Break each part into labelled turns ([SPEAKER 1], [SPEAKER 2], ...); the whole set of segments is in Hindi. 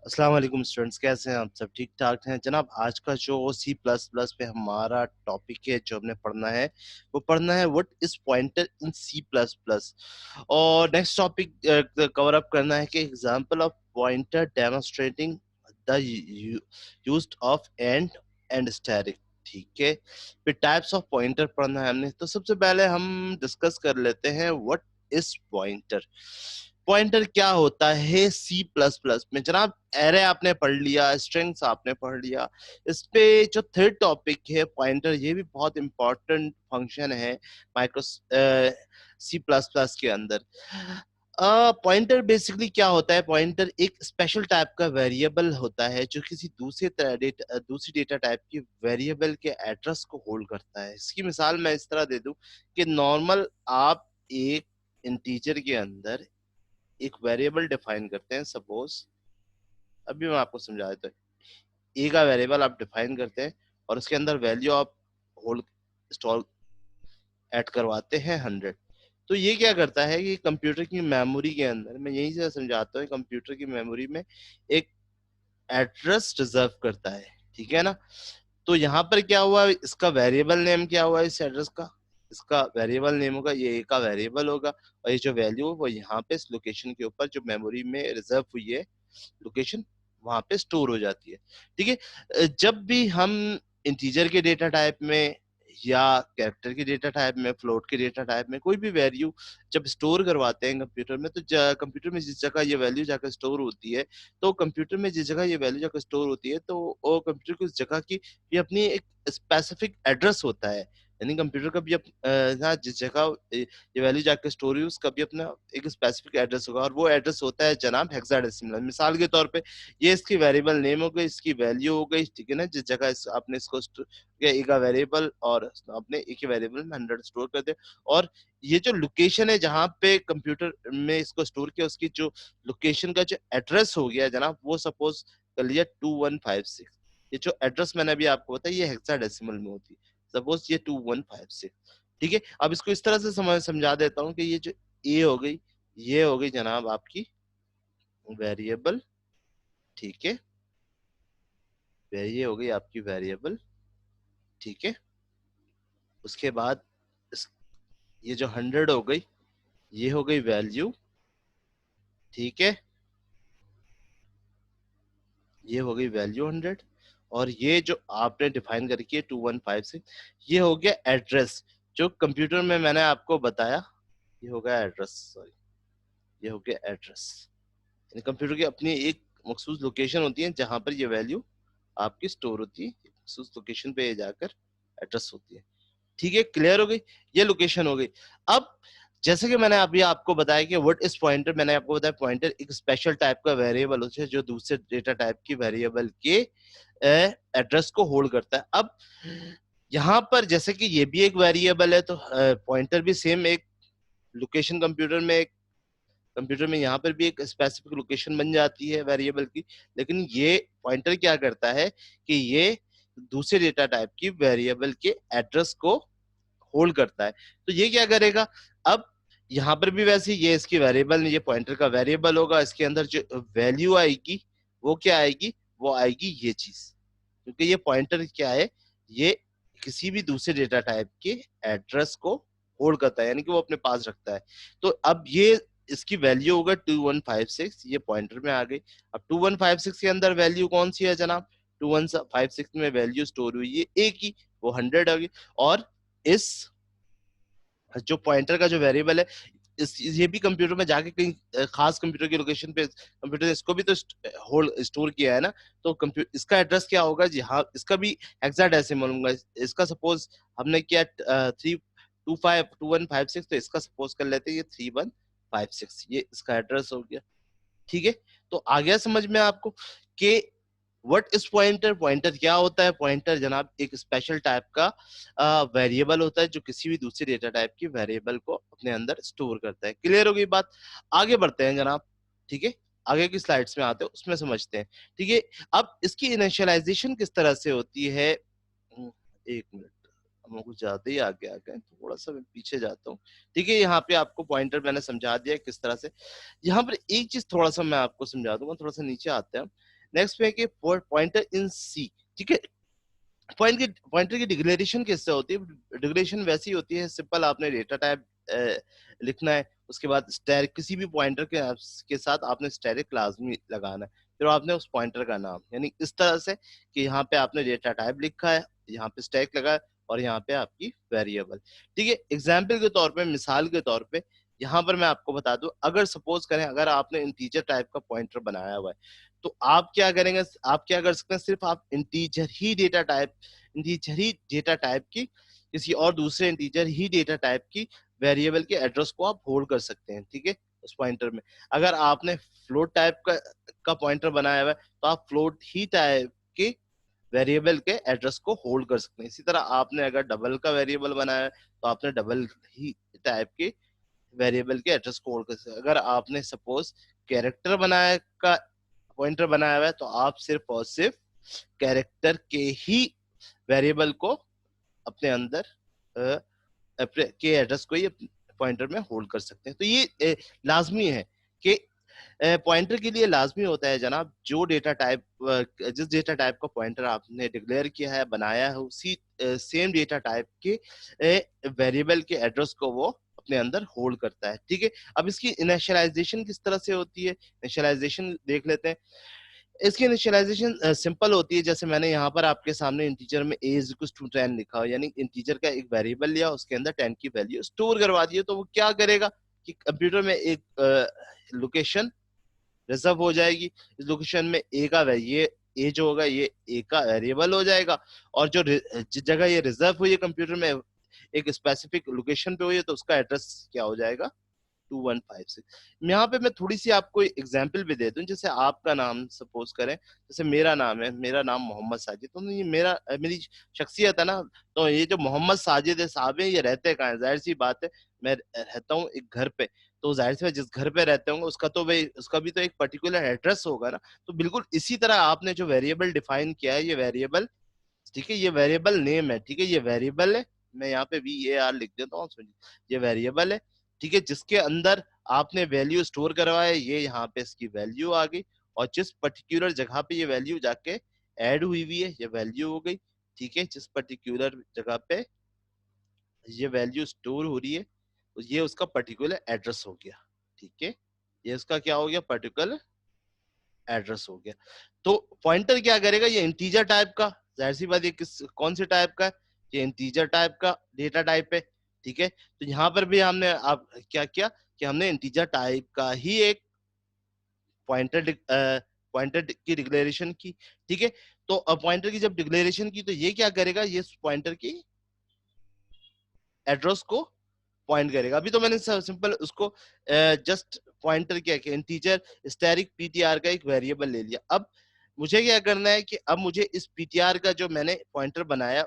[SPEAKER 1] अस्सलाम वालेकुम स्टूडेंट्स, कैसे हैं आप? सब ठीक ठाक हैं जनाब। आज का जो सी प्लस प्लस पे हमारा टॉपिक है, जो हमने पढ़ना है वो पढ़ना है what is pointer in C plus plus. और नेक्स्ट टॉपिक कवर अप करना है कि example of pointer demonstrating the used of and static. ठीक है, फिर टाइप्स ऑफ पॉइंटर पढ़ना है हमने। तो सबसे पहले हम डिस्कस कर लेते हैं व्हाट इज पॉइंटर। पॉइंटर क्या होता है सी प्लस प्लस में जनाब? एरे आपने पढ़ लिया, स्ट्रिंग्स आपने पढ़ लिया। इस पे जो थर्ड टॉपिक है पॉइंटर, ये भी बहुत इंपॉर्टेंट फंक्शन है माइक्रो सी प्लस प्लस के अंदर। पॉइंटर बेसिकली क्या होता है? पॉइंटर एक स्पेशल टाइप का वेरिएबल होता है जो किसी दूसरी डेटा टाइप की वेरिएबल के एड्रेस को होल्ड करता है। इसकी मिसाल मैं इस तरह दे दूं कि नॉर्मल आप एक इंटीजर के अंदर एक वेरिएबल डिफाइन करते हैं। सपोज अभी मैं आपको समझा देता हूँ। ए का वेरिएबल आप डिफाइन करते हैं और उसके अंदर वैल्यू आप होल्ड स्टोर ऐड करवाते हैं 100। तो ये क्या करता है कि कंप्यूटर की मेमोरी के अंदर, मैं यही से समझाता हूँ, कंप्यूटर की मेमोरी में एक एड्रेस रिजर्व करता है। ठीक है ना? तो यहाँ पर क्या हुआ, इसका वेरिएबल नेम क्या हुआ इस एड्रेस का? इसका वेरिएबल नेम होगा, ये ए का वेरिएबल होगा, और ये जो वैल्यू है वो यहाँ पे इस लोकेशन के ऊपर जो मेमोरी में रिजर्व हुई है लोकेशन, वहां पे स्टोर हो जाती है। ठीक है, जब भी हम इंटीजर के डेटा टाइप में या कैरेक्टर के डेटा टाइप में, फ्लोट के डेटा टाइप में कोई भी वैल्यू जब स्टोर करवाते हैं कंप्यूटर में, तो कंप्यूटर में जिस जगह ये वैल्यू जाकर स्टोर होती है, तो कंप्यूटर में जिस जगह ये वैल्यू जाकर स्टोर होती है, तो वो कंप्यूटर की उस जगह की ये अपनी एक स्पेसिफिक एड्रेस होता है। यानी कंप्यूटर का भी जहाँ जिस जगह ये वैल्यू जाकर स्टोर हुई उसका भी अपना एक स्पेसिफिक एड्रेस होगा, और वो एड्रेस होता है जनाब हेक्साडेसिमल। मिसाल के तौर पे ये इसकी वेरिएबल नेम हो गई, इसकी वैल्यू हो गई। ठीक है ना? जिस जगह आपने इसको एक वेरिएबल और आपने एक ही वेरिएबल में 100 स्टोर कर दिया, और ये जो लोकेशन है जहाँ पे कंप्यूटर में इसको स्टोर किया, उसकी जो लोकेशन का जो एड्रेस हो गया जनाब, वो सपोज कर लिया 2156। ये जो एड्रेस मैंने अभी आपको बताया ये हेक्साडेसिमल में होती है। सपोज ये 2156। ठीक है, अब इसको इस तरह से समझा देता हूँ कि ये जो ए हो गई, ये हो गई जनाब आपकी वेरिएबल। ठीक है, ये हो गई आपकी वेरिएबल। ठीक है, उसके बाद इस, ये जो 100 हो गई, ये हो गई वैल्यू। ठीक है, ये हो गई वैल्यू 100, और ये जो आपने डिफाइन करके 2156, ये हो गया एड्रेस जो कंप्यूटर में मैंने आपको बताया। ये हो गया एड्रेस, सॉरी, ये हो गया एड्रेस। यानी कंप्यूटर की अपनी एक मखसूस लोकेशन होती है जहां पर ये वैल्यू आपकी स्टोर होती है, मखसूस लोकेशन पे जाकर एड्रेस होती है। ठीक है, क्लियर हो गई? ये लोकेशन हो गई। अब जैसे कि मैंने अभी आपको बताया कि व्हाट इज पॉइंटर, मैंने आपको बताया पॉइंटर एक स्पेशल टाइप का वेरिएबल होता है जो दूसरे डेटा टाइप की वेरिएबल के एड्रेस को होल्ड करता है। अब यहाँ पर जैसे कि ये भी एक वेरिएबल है, तो पॉइंटर भी सेम एक लोकेशन, कंप्यूटर में यहाँ पर भी एक स्पेसिफिक लोकेशन बन जाती है वेरिएबल की। लेकिन ये पॉइंटर क्या करता है कि ये दूसरे डेटा टाइप की वेरिएबल के एड्रेस को होल्ड करता है। तो ये क्या करेगा? अब यहाँ पर भी वैसे ये इसकी वेरिएबल, ये पॉइंटर का वेरिएबल होगा, इसके अंदर जो वैल्यू आएगी वो क्या आएगी? वो आएगी ये चीज, क्योंकि ये पॉइंटर क्या है, ये किसी भी दूसरे डेटा टाइप के एड्रेस को होल्ड करता है, यानी कि वो अपने पास रखता है। तो अब ये इसकी वैल्यू होगा 2156, ये पॉइंटर में आ गई। अब 2156 के अंदर वैल्यू कौन सी है जनाब? 2156 में वैल्यू स्टोर हुई है ए की, वो 100 आ गई। और इस जो पॉइंटर का जो वेरिएबल है, ये भी कंप्यूटर में जाके कहीं खास कंप्यूटर की लोकेशन पे कंप्यूटर ने इसको भी तो होल्ड स्टोर किया है ना। तो कंप्यूटर इसका एड्रेस क्या होगा जी? हाँ, इसका भी हेक्साडेसिमल होगा। इसका सपोज हमने किया 2156, तो इसका सपोज कर लेते हैं ये 3156, ये इसका एड्रेस हो गया। ठीक है, तो आ गया समझ में आपको कि व्हाट इज पॉइंटर? पॉइंटर क्या होता है? पॉइंटर जनाब एक स्पेशल टाइप का वेरिएबल होता है जो किसी भी दूसरे डेटा टाइप की वेरिएबल को अपने अंदर स्टोर करता है। क्लियर हो गई बात? आगे बढ़ते हैं जनाब। ठीक है, आगे की स्लाइड्स में आते हैं, उसमें समझते हैं। ठीक है, अब इसकी इनिशियलाइजेशन किस तरह से होती है? एक मिनट, हम कुछ ज़्यादा ही आगे आ गए, थोड़ा-सा मैं पीछे जाता हूँ। ठीक है, यहाँ पे आपको पॉइंटर मैंने समझा दिया किस तरह से। यहाँ पर एक चीज़ थोड़ा-सा मैं आपको समझा दूँगा, थोड़ा-सा नीचे आते हैं। नेक्स्ट पे है कि पॉइंटर इन सी, ठीक है? पॉइंटर की डिक्लेरेशन किससे होती है? डिक्लेरेशन वैसी होती है, सिंपल आपने डेटा टाइप लिखना है, उसके बाद स्टैटिक किसी भी पॉइंटर के साथ आपने स्टैटिक लाज़मी लगाना है। फिर आपने उस पॉइंटर का नाम, यानी इस तरह से कि यहाँ पे आपने डेटा टाइप लिखा है, यहाँ पे स्टैक लगा है और यहाँ पे आपकी वेरिएबल। ठीक है? एग्ज़ाम्पल के तौर पे, मिसाल के तौर पे यहाँ पर मैं आपको बता दूँ, अगर सपोज़ करें अगर आपने इंटीजर टाइप का पॉइंटर बनाया हुआ है, तो आप क्या करेंगे, आप क्या कर सकते हैं, सिर्फ़ आप इंटीजर ही डेटा टाइप की किसी और दूसरे इंटीजर ही डेटा टाइप की वेरिएबल के एड्रेस को आप होल्ड कर सकते हैं, ठीक है? उस पॉइंटर में। अगर आपने फ्लोट टाइप का पॉइंटर बनाया हुआ है, तो आप फ्लोट ही टाइप के वेरिएबल के एड्रेस को होल्ड कर सकते हैं। इसी तरह आपने अगर डबल का वेरिएबल बनाया है, तो आपने डबल ही टाइप के वेरिएबल के एड्रेस को होल्ड कर सकते हैं। अगर आपने सपोज़ कैरेक्टर बनाया का पॉइंटर बनाया हुआ है, तो आप सिर्फ़ और सिर्फ़ कैरेक्टर के ही वेरिएबल को अपने अंदर के एड्रेस को ये पॉइंटर में होल्ड कर सकते हैं। तो ये लाजमी है कि पॉइंटर के लिए लाजमी होता है जनाब, जो डेटा टाइप जिस डेटा टाइप का पॉइंटर आपने डिक्लेयर किया है, बनाया है, उसी सेम डेटा टाइप के वेरिएबल के एड्रेस को वो अपने अंदर होल्ड करता है। ठीक है? अब इसकी इनिशियलाइजेशन किस तरह से होती है, इनिशियलाइजेशन देख लेते हैं। इसकी इनिशियलाइजेशन सिंपल होती है, जैसे मैंने यहाँ पर आपके सामने इंटीजर में a इज इक्वल्स टू 10 लिखा हो, यानी इंटीजर का एक वेरिएबल लिया, उसके अंदर 10 की वैल्यू स्टोर करवा दी है, तो वो क्या करेगा कि कंप्यूटर में एक लोकेशन रिजर्व हो जाएगी। इस लोकेशन में a का ये a जो होगा ये a का वेरिएबल हो जाएगा, और जो जिस जगह ये रिजर्व हुई है कंप्यूटर में एक स्पेसिफिक लोकेशन पे हुई है, तो उसका एड्रेस क्या हो जाएगा, 2156। यहाँ पे मैं थोड़ी सी आपको एग्जांपल भी दे दूं, जैसे आपका नाम सपोज करें, जैसे मेरा नाम है, मेरा नाम मोहम्मद साजिद, तो ये मेरी शख्सियत है ना। तो ये जो मोहम्मद साजिद है साहब है, ये रहते कहाँ है, जाहिर सी बात है, मैं रहता हूँ एक घर पे, तो जाहिर सी बात जिस घर पे रहते होंगे उसका तो भाई उसका भी तो एक पर्टिकुलर एड्रेस होगा ना। तो बिल्कुल इसी तरह आपने जो वेरिएबल डिफाइन किया है, ये वेरिएबल, ठीक है, ये वेरिएबल नेम है, ठीक है, ये वेरिएबल है, मैं यहाँ पे VAR लिख देता हूँ, सुनिए, ये वेरिएबल है, ठीक है, जिसके अंदर आपने वैल्यू स्टोर करवाया है, ये यहाँ पे इसकी वैल्यू आ गई, और जिस पर्टिकुलर जगह पे ये वैल्यू जाके ऐड हुई है, ये वैल्यू हो गई, ठीक है, जिस पर्टिकुलर जगह पे ये वैल्यू स्टोर हो रही है, ये उसका पर्टिकुलर एड्रेस हो गया, ठीक है, ये उसका क्या हो गया, पर्टिकुलर एड्रेस हो गया। तो पॉइंटर क्या करेगा, ये इंटीजर टाइप का, जाहिर सी बात, ये कौन से टाइप का है, ये इंटीजर टाइप का डेटा टाइप है, ठीक है। तो यहाँ पर भी हमने आप क्या किया कि हमने इंटीजर टाइप का ही एक पॉइंटर पॉइंटर की डिक्लेरेशन की, ठीक है। तो पॉइंटर की जब डिक्लेरेशन की, तो ये क्या करेगा, ये पॉइंटर की एड्रेस को पॉइंट करेगा। अभी तो मैंने सिंपल उसको जस्ट पॉइंटर क्या किया, इंटीजर स्टैटिक पीटीआर का एक वेरिएबल ले लिया। अब मुझे क्या करना है कि अब मुझे इस पीटीआर का जो मैंने पॉइंटर बनाया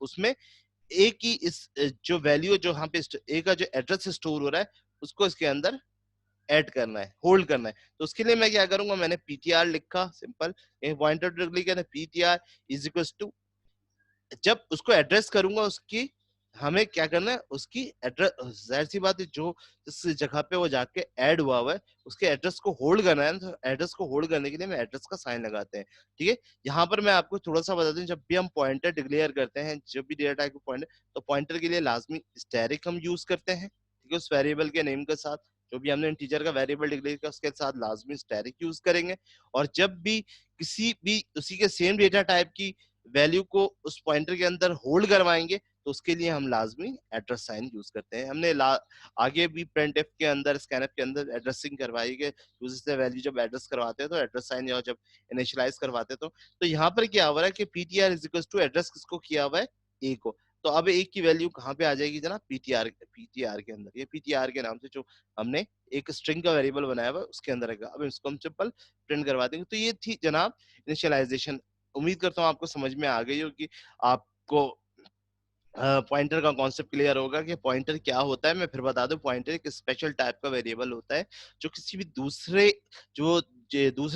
[SPEAKER 1] उसमें ए की इस जो वैल्यू जो यहाँ पे ए का जो एड्रेस स्टोर हो रहा है, उसको इसके अंदर ऐड करना है, होल्ड करना है। तो उसके लिए मैं क्या करूंगा, मैंने पीटीआर लिखा, सिंपल एक पॉइंटर लिखा, पीटीआर इज इक्वल टू, जब उसको एड्रेस करूंगा उसकी, हमें क्या करना है, उसकी एड्रेस, जाहिर सी बात है, जो जिस जगह पे वो जाके ऐड हुआ है उसके एड्रेस को होल्ड करना है, तो एड्रेस को होल्ड करने के लिए मैं एड्रेस का साइन लगाते हैं, ठीक है। यहाँ पर मैं आपको थोड़ा सा बता दूं, जब भी हम पॉइंटर डिक्लेयर करते हैं, जब भी डेटा टाइप पॉइंटर, तो पॉइंटर के लिए लाजमी स्टैटिक हम यूज करते हैं, ठीक है, उस वेरिएबल के नेम के साथ, जो भी हमने इंटीजर का वेरिएबल डिक्लेयर किया उसके साथ लाजमी स्टैटिक यूज करेंगे। और जब भी किसी भी उसी के सेम डेटा टाइप की वैल्यू को उस पॉइंटर के अंदर होल्ड करवाएंगे, तो उसके लिए हम लाजमी एड्रेस साइन यूज करते हैं। हमने आगे भी प्रिंट एफ के अंदर, स्कैनफ के अंदर एड्रेसिंग करवाई है, यूजर से वैल्यू जब एड्रेस करवाते हैं तो एड्रेस साइन, या जब इनिशियलाइज करवाते हैं तो यहाँ पर क्या हो रहा है कि PTR is equal to address किसको किया हुआ है, ए को। तो अब ए की वैल्यू कहाँ पे आ जाएगी जनाब, पीटीआर के अंदर, ये पीटीआर के नाम से जो हमने एक स्ट्रिंग का वेरिएबल बनाया हुआ है उसके अंदर रहेगा। अब इसको हम सिंपल प्रिंट करवा देंगे। तो ये थी जनाब इनिशियलाइजेशन। उम्मीद करता हूँ आपको समझ में आ गई होगी, आपको पॉइंटर का कॉन्सेप्ट क्लियर होगा कि पॉइंटर क्या होता है। मैं फिर बता दूं, पॉइंटर एक स्पेशल टाइप का वेरिएबल होता है, जो किसी भी दूसरे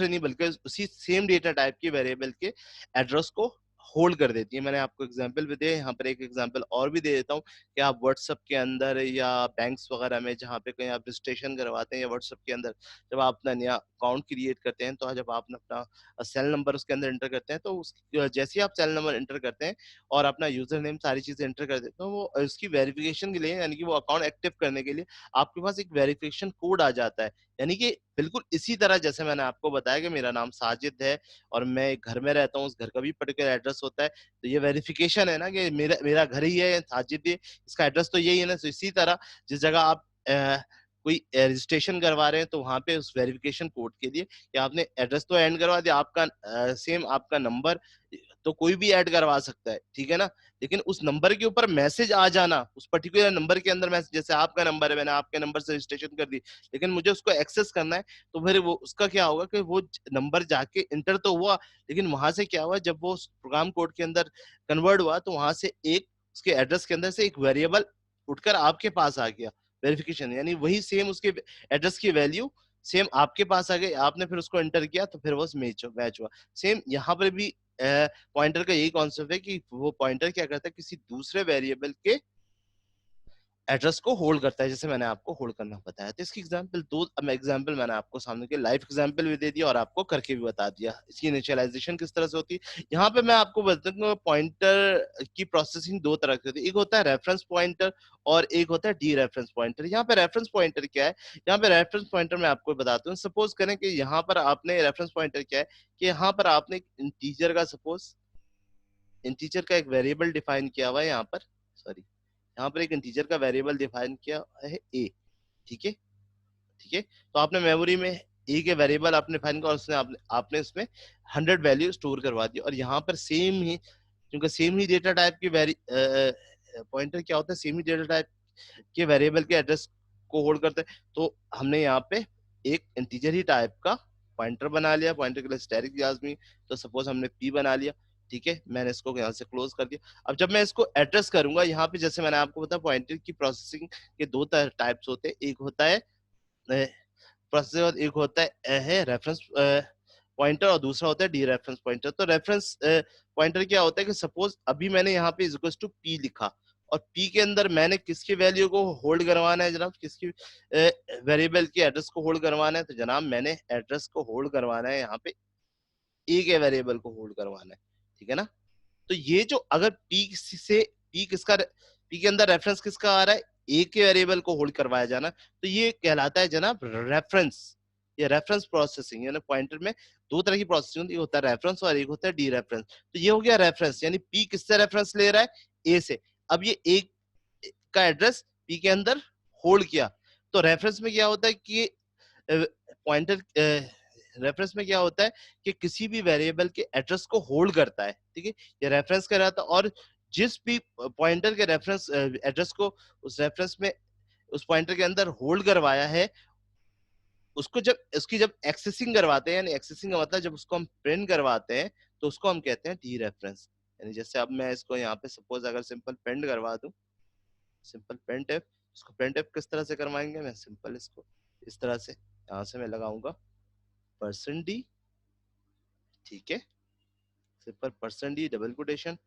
[SPEAKER 1] नहीं बल्कि उसी सेम डेटा टाइप के वेरिएबल के एड्रेस को होल्ड कर देती है। मैंने आपको एग्जांपल भी दिए, यहाँ पर एक एग्जांपल और भी दे देता हूँ कि आप व्हाट्सएप के अंदर या बैंक्स वगैरह में जहाँ पे कहीं आप रजिस्ट्रेशन करवाते हैं, या व्हाट्सएप के अंदर जब आप अपना नया अकाउंट क्रिएट करते हैं, तो जब आप अपना सेल नंबर उसके अंदर एंटर करते हैं, तो जैसे ही आप सेल नंबर एंटर करते हैं और अपना यूजर नेम सारी चीजें एंटर कर देते हैं, तो वो उसकी वेरिफिकेशन के लिए, यानी कि वो अकाउंट एक्टिव करने के लिए आपके पास एक वेरिफिकेशन कोड आ जाता है। यानी कि बिल्कुल इसी तरह जैसे मैंने आपको बताया कि मेरा नाम साजिद है और मैं एक घर में रहता हूँ, उस घर का भी पर्टिकुलर एड्रेस होता है, तो ये वेरिफिकेशन है ना कि मेरा मेरा घर ही है साजिद, ये इसका एड्रेस तो यही है ना। तो इसी तरह जिस जगह आप कोई रजिस्ट्रेशन करवा रहे हैं, तो वहां पे उस वेरिफिकेशन कोड के लिए कि आपने एड्रेस तो ऐड करवा दिया, आपका सेम आपका नंबर तो कोई भी ऐड करवा सकता है, ठीक है ना। लेकिन उस नंबर के ऊपर मैसेज आ जाना, उस पर्टिकुलर नंबर के अंदर मैसेज, जैसे आपका नंबर है, मैंने आपके नंबर से रजिस्ट्रेशन कर दी, लेकिन मुझे उसको एक्सेस करना है, तो फिर वो उसका क्या होगा कि वो नंबर जाके इंटर तो हुआ, लेकिन वहां से क्या हुआ, जब वो प्रोग्राम कोड के अंदर कन्वर्ट हुआ, तो वहां से एक उसके एड्रेस के अंदर से एक वेरिएबल उठकर आपके पास आ गया वेरिफिकेशन, यानी वही सेम उसके एड्रेस की वैल्यू सेम आपके पास आ गई, आपने फिर उसको एंटर किया, तो फिर वो मैच हुआ। सेम यहाँ पर भी पॉइंटर का यही कॉन्सेप्ट है कि वो पॉइंटर क्या करता है, किसी दूसरे वेरिएबल के एड्रेस को होल्ड करता है, जैसे मैंने आपको होल्ड करना बताया। तो इसकी एग्जांपल दो, अब एग्जांपल मैंने आपको सामने के लाइव एग्जांपल भी दे दिया और आपको करके भी बता दिया इसकी इनिशियलाइजेशन किस तरह से होती है। यहाँ पे मैं आपको बता दूं पॉइंटर की प्रोसेसिंग दो तरह की होती है, एक होता है रेफरेंस पॉइंटर और एक होता है डी रेफरेंस पॉइंटर। यहाँ पे रेफरेंस पॉइंटर क्या है, यहाँ पे रेफरेंस पॉइंटर मैं आपको बताता हूँ। सपोज करें कि यहाँ पर आपने रेफरेंस पॉइंटर क्या है कि यहाँ पर आपने इंटीजर का सपोज इंटीजर का एक वेरिएबल डिफाइन किया हुआ है, यहाँ पर सॉरी, यहाँ पर एक इंटीजर का वेरिएबल डिफाइन किया है ए, ठीक है, ठीक है। तो आपने मेमोरी में ए के वेरिएबल आपने डिफाइन किया और उसने आपने इसमें 100 वैल्यू स्टोर करवा दी, और यहाँ पर सेम ही, क्योंकि सेम ही डेटा टाइप की वेरी पॉइंटर क्या होता है, सेम ही डेटा टाइप के वेरिएबल के एड्रेस को होल्ड करते हैं, तो हमने यहाँ पे एक इंटीजर ही टाइप का पॉइंटर बना लिया, पॉइंटर के लिए स्टैटिक लाजमी, तो सपोज हमने पी बना लिया, ठीक है। मैंने इसको यहाँ से क्लोज कर दिया। अब जब मैं इसको एड्रेस करूंगा, यहाँ पे जैसे मैंने आपको बताया पॉइंटर की प्रोसेसिंग के दो टाइप्स होते हैं, एक होता है प्रोसेसर, एक होता है रेफरेंस पॉइंटर और दूसरा होता है डी रेफरेंस पॉइंटर। तो रेफरेंस पॉइंटर क्या होता है कि सपोज अभी मैंने यहाँ पे इक्वल्स टू पी लिखा, और पी के अंदर मैंने किसकी वैल्यू को होल्ड करवाना है जनाब, किसकी वेरिएबल के एड्रेस को होल्ड करवाना है, तो जनाब मैंने एड्रेस को होल्ड करवाना है, यहाँ पे ए के वेरिएबल को होल्ड करवाना है, ठीक है ना। तो ये जो अगर पी किसका, पी के अंदर रेफरेंस किसका आ रहा है, ए के वेरिएबल को होल्ड करवाया जाना, तो ये कहलाता है जनाब रेफरेंस। ये रेफरेंस प्रोसेसिंग, यानी पॉइंटर में दो तरह की प्रोसेसिंग होती है, एक होता है रेफरेंस और एक होता है डी रेफरेंस। तो ये हो गया रेफरेंस, यानी पी किससे रेफरेंस ले रहा है, ए से। अब ये ए का एड्रेस पी के अंदर होल्ड किया, तो रेफरेंस में क्या होता है कि पॉइंटर रेफरेंस में क्या होता है कि किसी भी वेरिएबल के एड्रेस को होल्ड करता है, ठीक है। ये रेफरेंस कर रहा था, और जिस भी पॉइंटर के रेफरेंस एड्रेस को उस रेफरेंस में उस पॉइंटर के अंदर होल्ड करवाया है, उसको जब उसकी जब एक्सेसिंग करवाते हैं, यानी एक्सेसिंग का मतलब जब उसको हम प्रिंट करवाते हैं, तो उसको हम कहते हैं डी रेफरेंस। यानी जैसे अब मैं इसको यहाँ पे सपोज अगर सिंपल प्रिंट करवा दूं, सिंपल प्रिंट एफ, इसको प्रिंट एफ किस तरह से करवाएंगे, मैं सिंपल इसको इस तरह से यहाँ से मैं लगाऊंगा परसेंट डी, ठीक है, simple percent D double quotation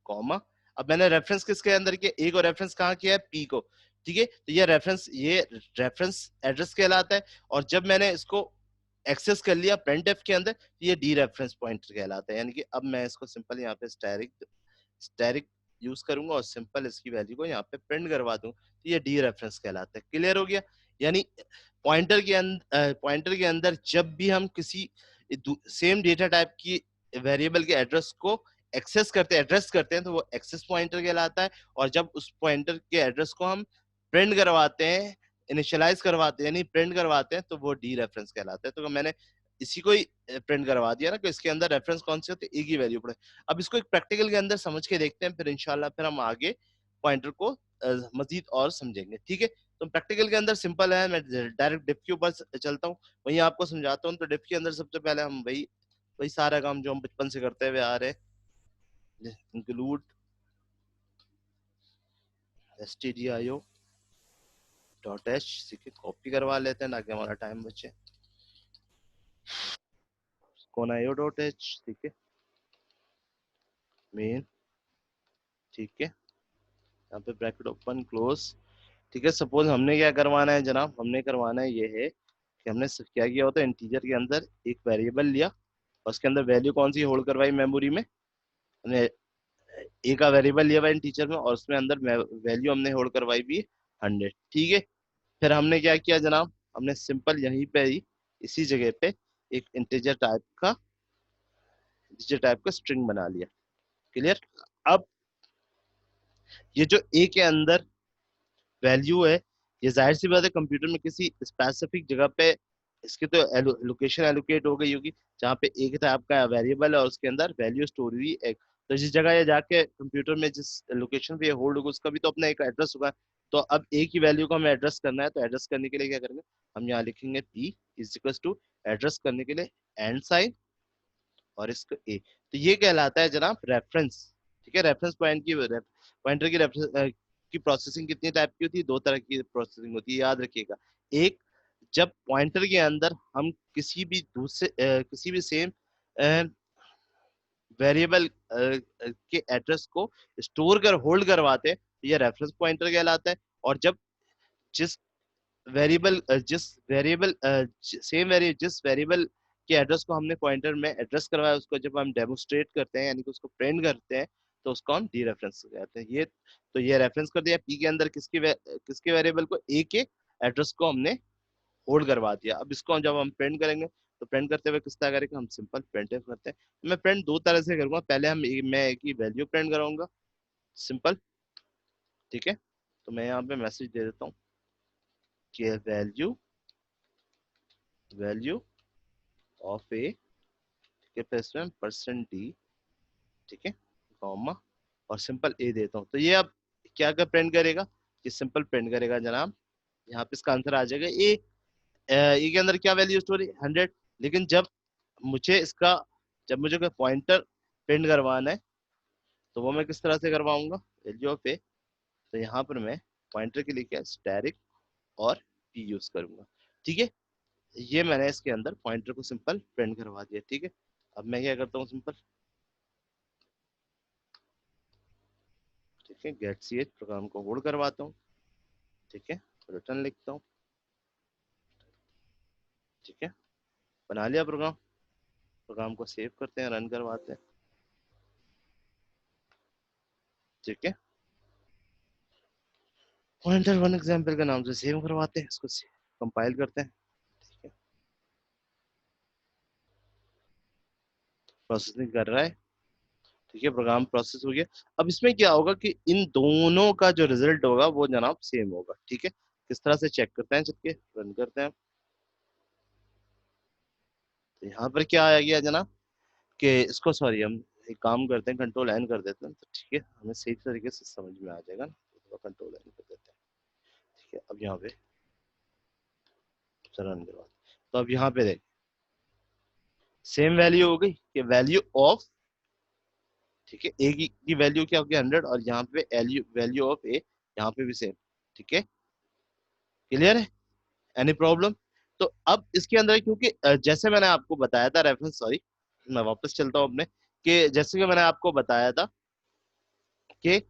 [SPEAKER 1] comma. अब मैंने रेफरेंस किसके अंदर किया, ए को रेफरेंस कहाँ किया है, पी को, ठीक है। तो ये रेफरेंस एड्रेस कहलाता है, और जब मैंने इसको एक्सेस कर लिया printf के अंदर, तो ये डी रेफरेंस पॉइंटर कहलाता है। यानी कि अब मैं इसको सिंपल यहाँ पे स्टैरिक यूज करूंगा और सिंपल इसकी वैल्यू को यहाँ पे प्रिंट करवा दूं, तो ये डी रेफरेंस कहलाता है। क्लियर हो गया। यानी पॉइंटर के अंदर जब भी हम किसी सेम डेटा टाइप की वेरिएबल के एड्रेस को एक्सेस करते हैं, एड्रेस करते हैं, तो वो एक्सेस पॉइंटर कहलाता है, और जब उस पॉइंटर के एड्रेस को हम प्रिंट करवाते हैं, इनिशियलाइज करवाते हैं, यानी प्रिंट करवाते हैं, तो वो डी रेफरेंस कहलाता है। तो मैंने इसी को ही प्रिंट करवा दिया ना कि इसके अंदर रेफरेंस कौन से होते हैं, एक ही वैल्यू पड़े। अब इसको एक प्रैक्टिकल के अंदर समझ के देखते हैं, फिर इंशाल्लाह फिर हम आगे पॉइंटर को मजीद और समझेंगे, ठीक है। तो प्रैक्टिकल के अंदर सिंपल है, मैं डायरेक्ट डिफ के ऊपर चलता हूँ, वहीं आपको समझाता हूँ। तो डिफ के अंदर सबसे पहले हम वही वही सारा काम जो हम बचपन से करते हुए आ रहे हैं, इंक्लूड stdio डॉट एच, ठीक है, कॉपी करवा लेते हैं ताकि हमारा टाइम बचे, कोनायो डॉट एच, ठीक है, मेन, ठीक है, यहाँ पे ब्रैकेट ओपन क्लोज। ठीक है, सपोज हमने क्या करवाना है जनाब, हमने करवाना है ये है कि हमने क्या किया होता है, इंटीजर के अंदर एक वेरिएबल लिया और उसके अंदर वैल्यू कौन सी होल्ड करवाई मेमोरी में, हमने ए का वेरिएबल लिया हुआ इंटीजर में और उसमें अंदर वैल्यू हमने होल्ड करवाई भी 100। ठीक है, फिर हमने क्या किया जनाब, हमने सिंपल यहीं पे ही इसी जगह पे एक इंटीजर टाइप का स्ट्रिंग बना लिया। क्लियर। अब ये जो ए के अंदर वैल्यू है, ये जाहिर सी बात है कंप्यूटर में किसी स्पेसिफिक जगह पे इसकी तो लोकेशन एलोकेट हो गई होगी, जहाँ पे एक था आपका वेरिएबल है और उसके अंदर वैल्यू स्टोर हुई एक। तो जिस जगह ये जाके कंप्यूटर में जिस लोकेशन पे ये होल्ड होगा उसका भी तो अपना एक एड्रेस होगा। तो अब ए की वैल्यू को हमें एड्रेस करना है, तो एड्रेस करने के लिए क्या करेंगे, हम यहाँ लिखेंगे p is equal to address करने के लिए एंड साइन और इसको ए। तो ये कहलाता है जनाब रेफरेंस। ठीक है, रेफरेंस पॉइंटर की रेफरेंस की प्रोसेसिंग कितनी टाइप की होती है, दो तरह की प्रोसेसिंग होती है, याद रखिएगा। एक, जब पॉइंटर के अंदर हम किसी भी सेम वेरिएबल के एड्रेस को स्टोर कर होल्ड करवाते हैं तो यह रेफरेंस पॉइंटर कहलाता है। और जब जिस जिस वेरिएबल के एड्रेस को हमने पॉइंटर में एड्रेस करवाया उसको जब हम डेमोस्ट्रेट करते हैं यानी कि उसको प्रिंट करते हैं तो उसको हम डी रेफरेंस कहते हैं। ये तो ये रेफरेंस कर दिया पी के अंदर किसके वेरिएबल को, ए के एड्रेस को हमने होल्ड करवा दिया। अब इसको जब हम प्रिंट करेंगे तो प्रिंट करते हुए किस तरह करेंगे, हम सिंपल प्रिंट करते हैं। मैं प्रिंट दो तरह से करूंगा, पहले मैं एक ही वैल्यू प्रिंट कराऊंगा सिंपल। ठीक है, तो मैं यहाँ पे मैसेज दे देता हूँ कि वैल्यू वैल्यू ऑफ ए, ठीक है, फिर इसमें परसेंट डी, ठीक है, कॉमा और सिंपल ए देता हूँ। तो ये अब क्या कर प्रिंट करेगा, ये सिंपल प्रिंट करेगा जनाब, यहाँ पे इसका आंसर आ जाएगा ए। ए के अंदर क्या वैल्यू स्टोर है 100। लेकिन मुझे इसका जब मुझे कोई पॉइंटर प्रिंट करवाना है तो वो मैं किस तरह से करवाऊंगा, वैल्यू ऑफ ए, तो यहाँ पर मैं पॉइंटर के लिए क्या स्टैरिक और पी यूज करूंगा। ठीक है, ये मैंने इसके अंदर पॉइंटर को सिंपल प्रिंट करवा दिया। ठीक है, अब मैं क्या करता हूँ सिंपल, ठीक है, गेट सी एच प्रोग्राम को होल्ड करवाता हूँ। ठीक है, रिटर्न लिखता हूँ। ठीक है, बना लिया प्रोग्राम, प्रोग्राम को सेव करते हैं, रन करवाते हैं। ठीक है, पॉइंटर वन एग्जाम्पल के नाम से सेव करवाते हैं, इसको कंपाइल करते हैं। ठीक है, प्रोसेसिंग कर रहा है। ठीक है, प्रोग्राम प्रोसेस हो गया। अब इसमें क्या होगा कि इन दोनों का जो रिजल्ट होगा वो जनाब सेम होगा। ठीक है, किस तरह से चेक करते हैं, चल के रन करते हैं। तो यहाँ पर क्या आ गया जनाब कि इसको, सॉरी, हम एक काम करते हैं, कंट्रोल एन कर देते हैं, तो ठीक है हमें सही तरीके से समझ में आ जाएगा ना, तो कंट्रोल एन कर देते हैं। ठीक है, अब यहाँ पे रन करवा, तो अब यहाँ पे देख सेम वैल्यू हो गई कि वैल्यू ऑफ, ठीक है, ए की वैल्यू क्या होगी 100 और यहाँ पे वैल्यू ऑफ ए यहाँ पे भी सेम। ठीक है, क्लियर है, एनी प्रॉब्लम। तो अब इसके अंदर क्योंकि जैसे मैंने आपको बताया था रेफरेंस, सॉरी मैं वापस चलता हूँ अपने, कि जैसे कि मैंने आपको बताया था कि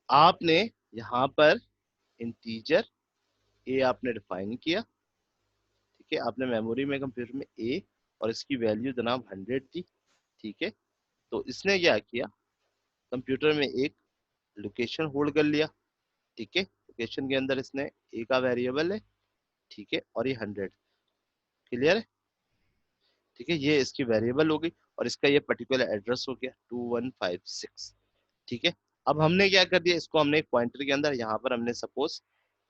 [SPEAKER 1] आपने यहाँ पर इंटीजर ए आपने डिफाइन किया। ठीक है, आपने मेमोरी में कंप्यूटर में ए और इसकी वैल्यू जनाब 100 थी। ठीक है, तो इसने क्या किया, कंप्यूटर में एक लोकेशन होल्ड कर लिया। ठीक है, लोकेशन के अंदर इसने ए का वेरिएबल है। ठीक है, और ये 100, क्लियर है। ठीक है, ये इसकी वेरिएबल हो गई और इसका ये पर्टिकुलर एड्रेस हो गया 2156। ठीक है, अब हमने क्या कर दिया, इसको हमने एक पॉइंटर के अंदर, यहाँ पर हमने सपोज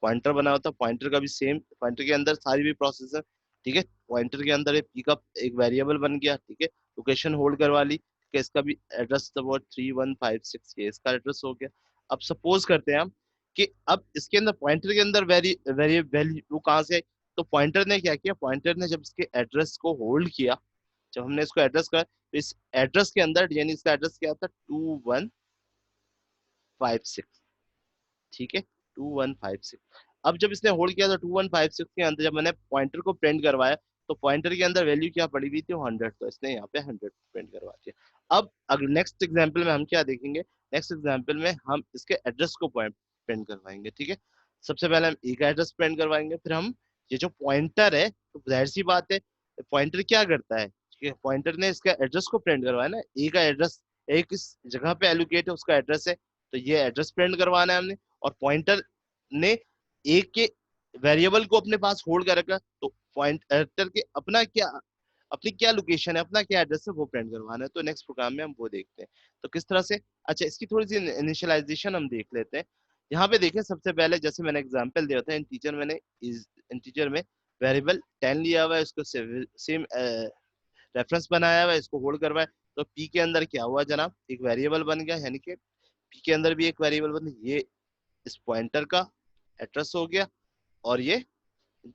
[SPEAKER 1] पॉइंटर बना होता, पॉइंटर का भी सेम, पॉइंटर के अंदर सारी भी प्रोसेस है। ठीक है, पॉइंटर के अंदर पिकअप एक वेरिएबल बन गया। ठीक है, लोकेशन होल्ड करवा ली। ठीक है, इसका भी एड्रेस 3156, ये इसका एड्रेस हो गया। अब सपोज करते हैं हम कि अब इसके अंदर पॉइंटर के अंदर वेरी वेरी वैल्यू कहाँ से आई, तो पॉइंटर ने क्या किया, पॉइंटर ने जब इसके एड्रेस को होल्ड किया, जब हमने इसको एड्रेस करा तो इस एड्रेस के अंदर, यानी इसका एड्रेस क्या था 2156। ठीक है, 2156। अब जब इसने होल्ड किया तो 2156 के अंदर जब मैंने पॉइंटर को प्रिंट करवाया तो पॉइंटर के अंदर वैल्यू क्या पड़ी हुई थी 100, तो इसने यहाँ पे 100 प्रिंट करवा दिया। अब अगर नेक्स्ट एग्जाम्पल में हम क्या देखेंगे, नेक्स्ट एग्जाम्पल में हम इसके एड्रेस को प्रिंट करवाएंगे। ठीक है, सबसे पहले हम ए का एड्रेस प्रिंट करवाएंगे, फिर हम ये जो पॉइंटर है, तो जाहिर सी बात है पॉइंटर क्या करता है, पॉइंटर ने इसका एड्रेस को प्रिंट करवाया ना, ए का एड्रेस एक इस जगह पे एलोकेट है, उसका एड्रेस है, तो ये एड्रेस प्रिंट करवाना है हमने। और पॉइंटर ने ए के वेरिएबल को अपने पास होल्ड कर रखा, तो पॉइंटर के अपना क्या, अपनी क्या लोकेशन है, अपना क्या एड्रेस है, वो प्रिंट करवाना है। तो नेक्स्ट प्रोग्राम में हम वो देखते हैं, तो किस तरह से। अच्छा, इसकी थोड़ी सी इनिशियलाइजेशन हम देख लेते हैं। यहाँ पे देखें, सबसे पहले जैसे मैंने एग्जांपल दिया था, इंटीजर मैंने इंटीजर में वेरिएबल 10 लिया हुआ है, उसको सेम रेफरेंस बनाया हुआ है, इसको होल्ड करवाया। तो पी के अंदर क्या हुआ जनाब, एक वेरिएबल बन गया, यानी कि पी के अंदर भी एक वेरिएबल बन गया, ये इस पॉइंटर का एड्रेस हो गया। और ये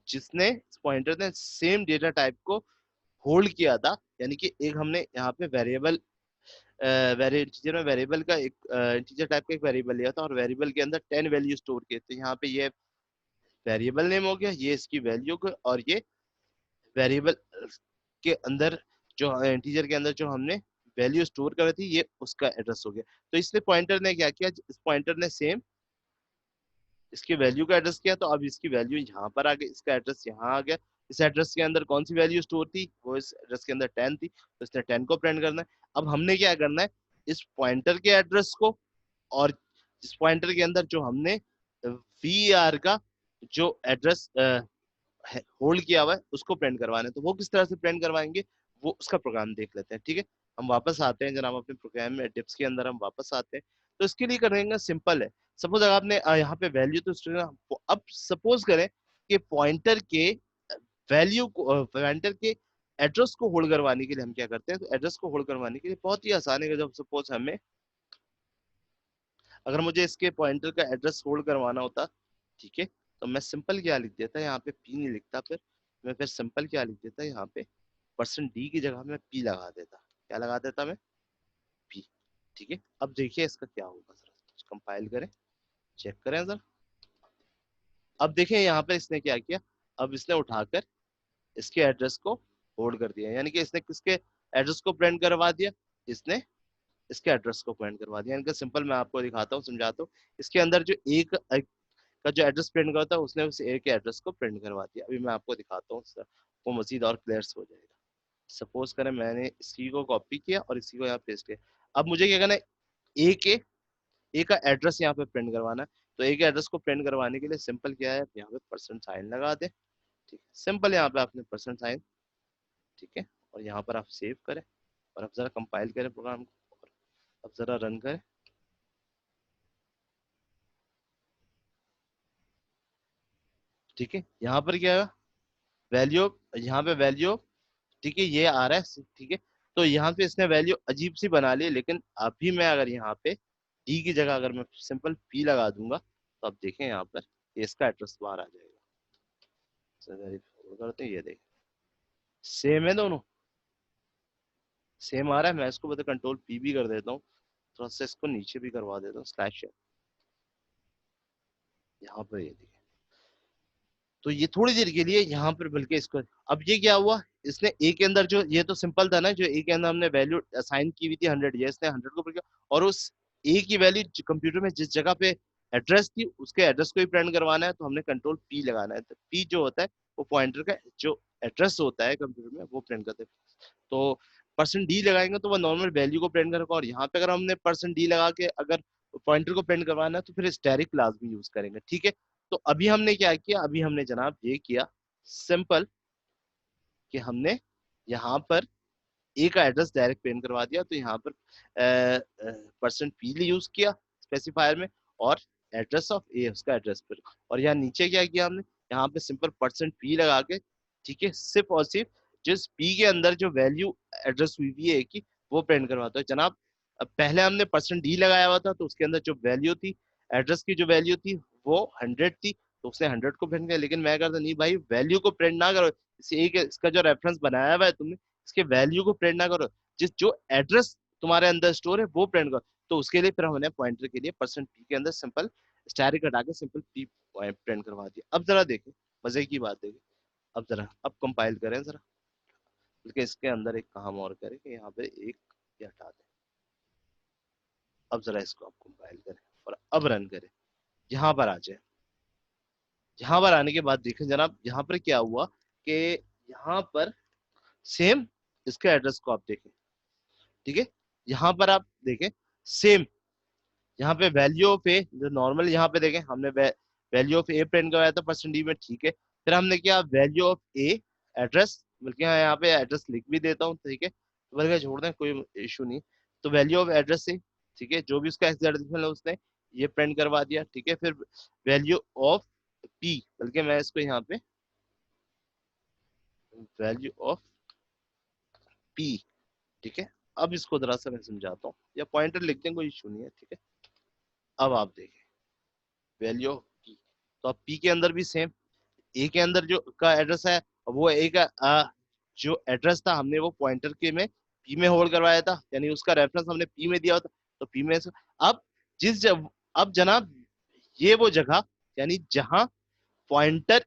[SPEAKER 1] जिसने इस पॉइंटर ने सेम डेटा टाइप को होल्ड किया था, यानी कि एक हमने यहाँ पे वेरिएबल इंटीजर में वेरिएबल का एक इंटीजर टाइप का एक वेरिएबल लिया था, और वेरिएबल के अंदर 10 वैल्यू स्टोर किए थे। यहाँ पे ये वेरिएबल नेम हो गया, ये इसकी वैल्यू को, और ये वेरिएबल के अंदर जो इंटीजर के अंदर जो हमने वैल्यू स्टोर करी थी, ये उसका एड्रेस हो गया। तो इसलिए पॉइंटर ने क्या किया, इस पॉइंटर ने सेम इसकी वैल्यू का एड्रेस किया, तो अब इसकी वैल्यू यहाँ पर आ गई, इसका एड्रेस यहाँ आ गया। इस एड्रेस के अंदर कौन सी वैल्यू स्टोर थी, वो इस एड्रेस के अंदर 10 थी, तो इसने 10 को प्रिंट करना है। अब हमने क्या करना है, इस पॉइंटर के एड्रेस को, और इस पॉइंटर के अंदर जो हमने वी आर का जो एड्रेस होल्ड किया हुआ है, उसको प्रिंट करवाना है। तो वो किस तरह से प्रिंट करवाएंगे, वो उसका प्रोग्राम देख लेते हैं। ठीक है, हम वापस आते हैं जनाब अपने प्रोग्राम में, टिप्स के अंदर हम वापस आते हैं। तो इसके लिए करेंगे, सिंपल है। सपोज अगर आपने यहाँ पे वैल्यू तो अब सपोज करें कि पॉइंटर के वैल्यू को, पॉइंटर के एड्रेस को होल्ड करवाने के लिए हम क्या करते हैं, तो एड्रेस को होल्ड करवाने के लिए बहुत ही आसान है। जब सपोज हमें, अगर मुझे इसके पॉइंटर का एड्रेस होल्ड करवाना होता, ठीक है, तो मैं सिंपल क्या लिख देता, यहाँ पे पी नहीं लिखता, मैं फिर सिंपल क्या लिख देता, यहाँ पे परसेंट डी की जगह में पी लगा देता। क्या लगा देता मैं, पी। ठीक है, अब देखिए इसका क्या होगा, जरा कंपाइल करें, चेक करें जरा। अब देखें यहाँ पे इसने क्या किया, अब इसने उठाकर इसके एड्रेस को होल्ड कर दिया, यानी कि इसने किसके एड्रेस को प्रिंट करवा दिया, इसने इसके एड्रेस को प्रिंट करवा दिया। यानी कि सिंपल मैं आपको दिखाता हूँ, समझाता हूँ। इसके अंदर जो एक का जो एड्रेस प्रिंट करता है, उसने उस ए के एड्रेस को प्रिंट करवा दिया। अभी मैं आपको दिखाता हूँ, वो मजीद और क्लियर हो जाएगा। सपोज करें मैंने इसी को कॉपी किया और इसी को यहाँ पेस्ट किया। अब मुझे क्या करना है, ए का एड्रेस यहाँ पे प्रिंट करवाना है। तो ए के एड्रेस को प्रिंट करवाने के लिए सिंपल क्या है, यहाँ पे परसेंट साइन लगा दे। ठीक है, सिंपल यहाँ पे आपने परसेंट साइन, ठीक है, और यहाँ पर आप सेव करें, और अब जरा कंपाइल करें प्रोग्राम को, और अब जरा रन करें। ठीक है, यहाँ पर क्या है, वैल्यू, यहाँ पे वैल्यू, ठीक है, ये आ रहा है। ठीक है, तो यहाँ पे इसने वैल्यू अजीब सी बना ली, लेकिन अभी मैं अगर यहाँ पे डी की जगह अगर मैं सिंपल पी लगा दूंगा, तो अब देखें यहाँ पर ये इसका एड्रेस बाहर आ जाएगा। करते हैं, ये देखें सेम है दोनों, सेम आ रहा है। मैं इसको बता कंट्रोल पी भी कर देता हूँ, थोड़ा सा इसको नीचे भी करवा देता हूँ, स्लैश यहाँ पर, ये देखिए। तो ये थोड़ी देर के लिए यहाँ पर, बल्कि इसको, अब ये क्या हुआ, इसने ए के अंदर जो, ये तो सिंपल था ना, जो ए के अंदर हमने वैल्यू असाइन की हुई थी 100, ये इसने 100 को किया, और उस ए की वैल्यू कंप्यूटर में जिस जगह पे एड्रेस थी, उसके एड्रेस को भी प्रिंट करवाना है, तो हमने कंट्रोल पी लगाना है। तो पी जो होता है, वो पॉइंटर का जो एड्रेस होता है कंप्यूटर में, वो प्रिंट करते हैं। तो परसेंट डी लगाएंगे तो वो नॉर्मल वैल्यू को प्रिंट करेगा, और यहाँ पे अगर हमने परसेंट डी लगा के अगर पॉइंटर को प्रिंट करवाना है, तो फिर स्टैटिक क्लास भी यूज करेंगे। ठीक है, तो अभी हमने क्या किया, अभी हमने जनाब ये किया सिंपल, कि हमने यहाँ पर ए का एड्रेस डायरेक्ट प्रिंट करवा दिया, तो यहाँ पर परसेंट पी यूज किया स्पेसिफायर में, और एड्रेस ऑफ ए, उसका एड्रेस पर, और यहाँ नीचे क्या किया हमने, यहाँ पे सिंपल परसेंट पी लगा के, ठीक है, सिर्फ और सिर्फ जिस पी के अंदर जो वैल्यू एड्रेस हुई हुई है कि वो प्रिंट करवाता है जनाब। अब पहले हमने परसेंट डी लगाया हुआ था, तो उसके अंदर जो वैल्यू थी, एड्रेस की जो वैल्यू थी, वो 100 थी, तो उसने 100 को प्रिंट किया। लेकिन मैं कहता नहीं भाई, वैल्यू को प्रिंट ना करो, इसे एक इसका जो रेफरेंस बनाया हुआ है तुमने, इसके वैल्यू को प्रिंट ना करो, जिस जो एड्रेस तुम्हारे अंदर स्टोर है वो प्रिंट करो। तो उसके लिए फिर हमने पॉइंटर के लिए परसेंट पी के अंदर सिंपल स्टैरिक हटा के सिंपल पी प्रिंट करवा दिया। अब जरा देखें, मजे की बात है। अब जरा अब कंपाइल करें जरा, बल्कि इसके अंदर एक काम और करें कि यहाँ पे एक ये हटा दें। अब जरा इसको आप कंपाइल करें और अब रन करें। यहाँ पर आ जाए। यहाँ पर आने के बाद देखें जनाब, यहाँ पर क्या हुआ कि यहाँ पर सेम इसके एड्रेस को आप देखें, ठीक है। यहाँ पर आप देखें सेम, यहाँ पे वैल्यू ऑफ ए जो नॉर्मल, यहाँ पे देखें हमने वैल्यू ऑफ ए प्रिंट करवाया था परसेंट डी में, ठीक है। फिर हमने क्या वैल्यू ऑफ ए एड्रेस, बल्कि यहाँ पे एड्रेस लिख भी देता हूँ, ठीक है, तो बल्कि छोड़ दें, कोई इशू नहीं। तो वैल्यू ऑफ एड्रेस से, ठीक है, जो भी उसका हेक्साडेसिमल है उसने ये प्रिंट करवा दिया, ठीक है। फिर वैल्यू ऑफ पी, बल्कि मैं इसको यहाँ पे वैल्यू ऑफ पी, ठीक है। अब इसको जरा सा मैं समझाता हूँ, या पॉइंटर लिख दें, कोई इशू नहीं है, ठीक है। अब आप देखें वैल्यू ऑफ पी, तो अब पी के अंदर भी सेम, ए के अंदर जो का एड्रेस है वो ए का जो एड्रेस था हमने वो पॉइंटर के में पी में होल्ड करवाया था, यानी उसका रेफरेंस हमने पी में दिया होता, तो पी में से अब अब जनाब ये वो जगह, यानी जहां पॉइंटर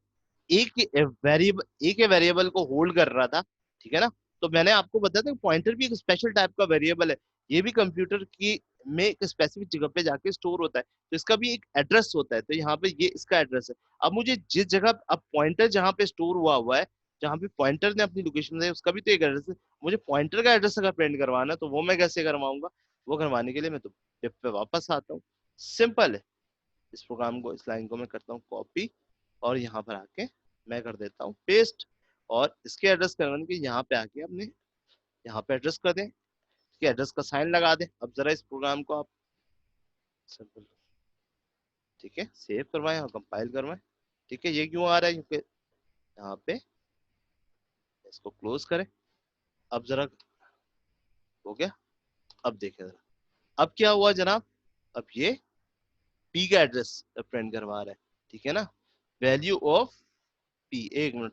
[SPEAKER 1] एक के वेरिएबल को होल्ड कर रहा था, ठीक है ना। तो मैंने आपको बताया था पॉइंटर भी एक स्पेशल टाइप का वेरिएबल है, ये भी कंप्यूटर की में एक स्पेसिफिक जगह पे जाके स्टोर होता है, तो इसका भी एक एड्रेस होता है, तो यहाँ पे ये इसका एड्रेस है। अब मुझे जिस जगह, अब पॉइंटर जहाँ पे स्टोर हुआ है, जहाँ पे पॉइंटर ने अपनी लोकेशन है, उसका भी तो एक एड्रेस है। मुझे पॉइंटर का एड्रेस अगर प्रिंट करवाना है तो वो मैं कैसे करवाऊंगा? वो करवाने के लिए मैं तो पिप पे वापस आता हूँ, सिंपल है। इस प्रोग्राम को, इस लाइन को मैं करता हूँ कॉपी, और यहाँ पर आके मैं कर देता हूँ पेस्ट, और इसके एड्रेस करवाने के यहाँ पे आके अपने यहाँ पे एड्रेस कर दें, इसके एड्रेस का साइन लगा दें। अब जरा इस प्रोग्राम को आप सिंपल, ठीक है, सेव करवाएं और कंपाइल करवाएं, ठीक है। ये क्यों आ रहा है? क्योंकि यहाँ पे इसको क्लोज करें। अब जरा हो गया। अब देखें जरा, अब क्या हुआ जनाब, अब ये पी का एड्रेस प्रिंट करवा रहा है, ठीक है ना। वैल्यू ऑफ पी, एक मिनट,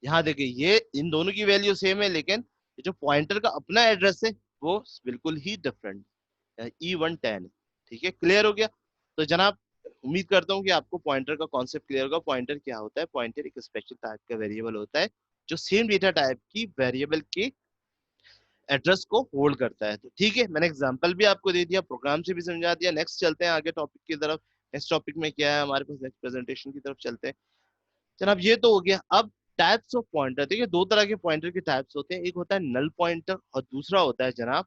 [SPEAKER 1] यहाँ देखिए ये इन दोनों की वैल्यू सेम है, लेकिन ये जो पॉइंटर का अपना एड्रेस है वो बिल्कुल ही डिफरेंट, E110, ठीक है। क्लियर हो गया? तो जनाब उम्मीद करता हूँ कि आपको पॉइंटर का कॉन्सेप्ट क्लियर होगा। पॉइंटर क्या होता है? पॉइंटर एक स्पेशल टाइप का वेरिएबल होता है जो सेम डेटा टाइप की वेरिएबल के एड्रेस को होल्ड करता है। तो ठीक है, मैंने एग्जांपल भी आपको दे दिया, प्रोग्राम से भी समझा दिया। नेक्स्ट चलते हैं आगे टॉपिक की तरफ। नेक्स्ट टॉपिक में क्या है हमारे पास, नेक्स्ट प्रेजेंटेशन की तरफ चलते हैं जनाब। ये तो हो गया। अब टाइप्स ऑफ पॉइंटर, देखिए दो तरह के पॉइंटर के टाइप्स होते हैं, एक होता है नल पॉइंटर और दूसरा होता है जनाब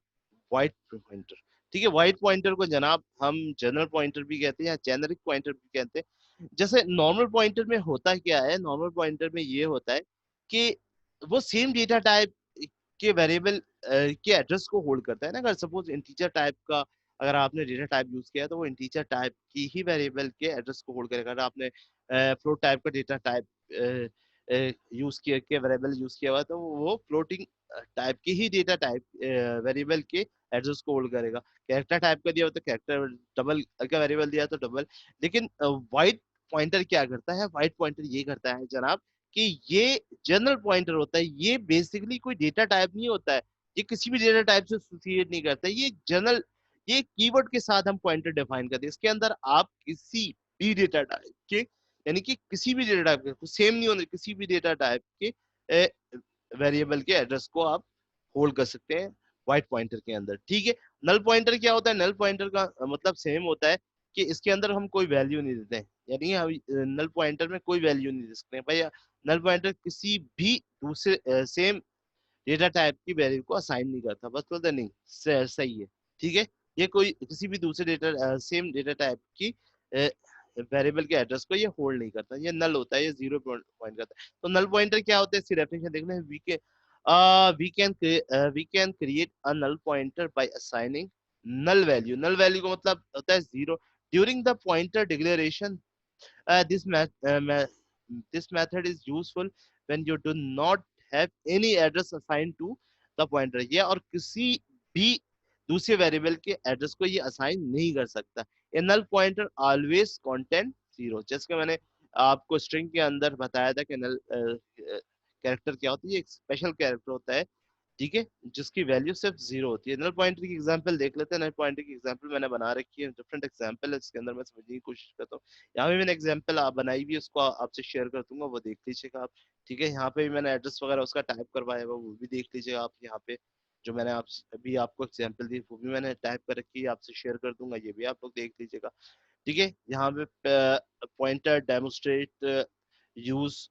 [SPEAKER 1] व्हाइट पॉइंटर, ठीक है। व्हाइट पॉइंटर को जनाब हम जनरल पॉइंटर भी कहते हैं या जेनरिक पॉइंटर भी कहते हैं। जैसे नॉर्मल पॉइंटर में होता क्या है, नॉर्मल पॉइंटर में ये होता है कि वो सेम डेटा टाइप के वेरिएबल के एड्रेस को होल्ड करता है ना। अगर सपोज इंटीजर टाइप का अगर आपने डेटा टाइप यूज किया तो वो इंटीजर टाइप की ही वेरिएबल के एड्रेस को होल्ड करेगा। अगर आपने फ्लोट टाइप का डेटा टाइप यूज किया के वेरिएबल यूज किया हुआ तो वो फ्लोटिंग टाइप की ही डेटा टाइप वेरिएबल के एड्रेस को होल्ड करेगा। कैरेक्टर टाइप का दिया हो तो कैरेक्टर, डबल का वेरिएबल दिया तो डबल। लेकिन व्हाइट पॉइंटर क्या करता है? व्हाइट पॉइंटर ये करता है जनाब कि ये जनरल पॉइंटर होता है। ये बेसिकली कोई डेटा टाइप नहीं होता है, ये किसी भी डेटा टाइप से एसोसिएट नहीं करता। ये जनरल, ये कीवर्ड के साथ हम पॉइंटर डिफाइन करते हैं। इसके अंदर आप किसी भी डेटा टाइप के, यानी कि किसी भी डेटा टाइप के, सेम नहीं होने, किसी भी डेटा टाइप के वेरिएबल के एड्रेस को आप होल्ड कर सकते हैं व्हाइट पॉइंटर के अंदर, ठीक है। नल पॉइंटर क्या होता है? नल पॉइंटर का मतलब सेम होता है कि इसके अंदर हम कोई वैल्यू नहीं देते हैं, यानी हम नल पॉइंटर में कोई वैल्यू नहीं दे सकते हैं भाई। नल पॉइंटर किसी भी दूसरे सेम डेटा टाइप की वैल्यू को असाइन नहीं करता, बस बोलते नहीं सही है, ठीक है। ये कोई किसी भी दूसरे डेटा सेम डेटा टाइप की वेरिएबल के एड्रेस को ये होल्ड नहीं करता, ये नल होता है, ये जीरो पॉइंट करता है। तो नल पॉइंटर क्या होता है? इसकी डेफिनेशन देखना है। We can create a null pointer by assigning null value. Null value का मतलब होता है zero during the pointer declaration. This this method is useful when you do not have any address assigned to the pointer। ये और किसी भी दूसरे वेरिएबल के एड्रेस को ये असाइन नहीं कर सकता। A null pointer always content zero. जैसे कि मैंने आपको स्ट्रिंग के अंदर बताया था कि नल कैरेक्टर क्या होता है, ये एक स्पेशल कैरेक्टर होता है, ठीक है, जिसकी वैल्यू सिर्फ जीरो होती है। नल पॉइंटर की एग्जांपल देख लेते हैं। नल पॉइंटर की एग्जांपल मैंने बना रखी है, डिफरेंट एग्जांपल है, इसके अंदर मैं समझने की कोशिश करता हूँ। यहाँ पे मैंने एग्जांपल आप बनाई हुई है, उसको आपसे शेयर कर दूंगा, वो देख लीजिएगा आप, ठीक है। यहाँ पे भी मैंने एड्रेस वगैरह उसका टाइप करवाया हुआ, वो भी देख लीजिएगा आप यहाँ पे, जो मैंने आप अभी आपको एग्जांपल दी वो भी मैंने टाइप कर रखी है, आपसे शेयर कर दूंगा, ये भी आप लोग देख लीजिएगा। ठीक है, यहाँ पे pointer demonstrate use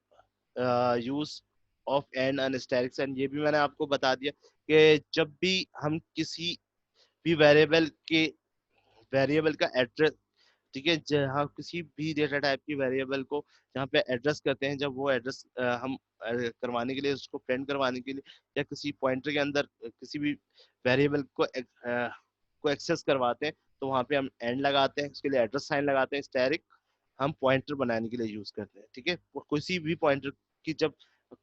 [SPEAKER 1] use of and unstatic and, ये भी मैंने आपको बता दिया कि जब भी हम किसी भी वेरिएबल का एड्रेस, ठीक है, जहाँ किसी भी डेटा टाइप की वेरिएबल को जहाँ पे एड्रेस करते हैं, जब वो एड्रेस हम करवाने के लिए, उसको प्रिंट करवाने के लिए, या किसी पॉइंटर के अंदर किसी भी वेरिएबल को एक्सेस करवाते हैं, तो वहाँ पे हम एंड लगाते हैं, उसके लिए एड्रेस साइन लगाते हैं, स्टैरिक हम पॉइंटर बनाने के लिए यूज करते हैं। ठीक है, किसी भी पॉइंटर की जब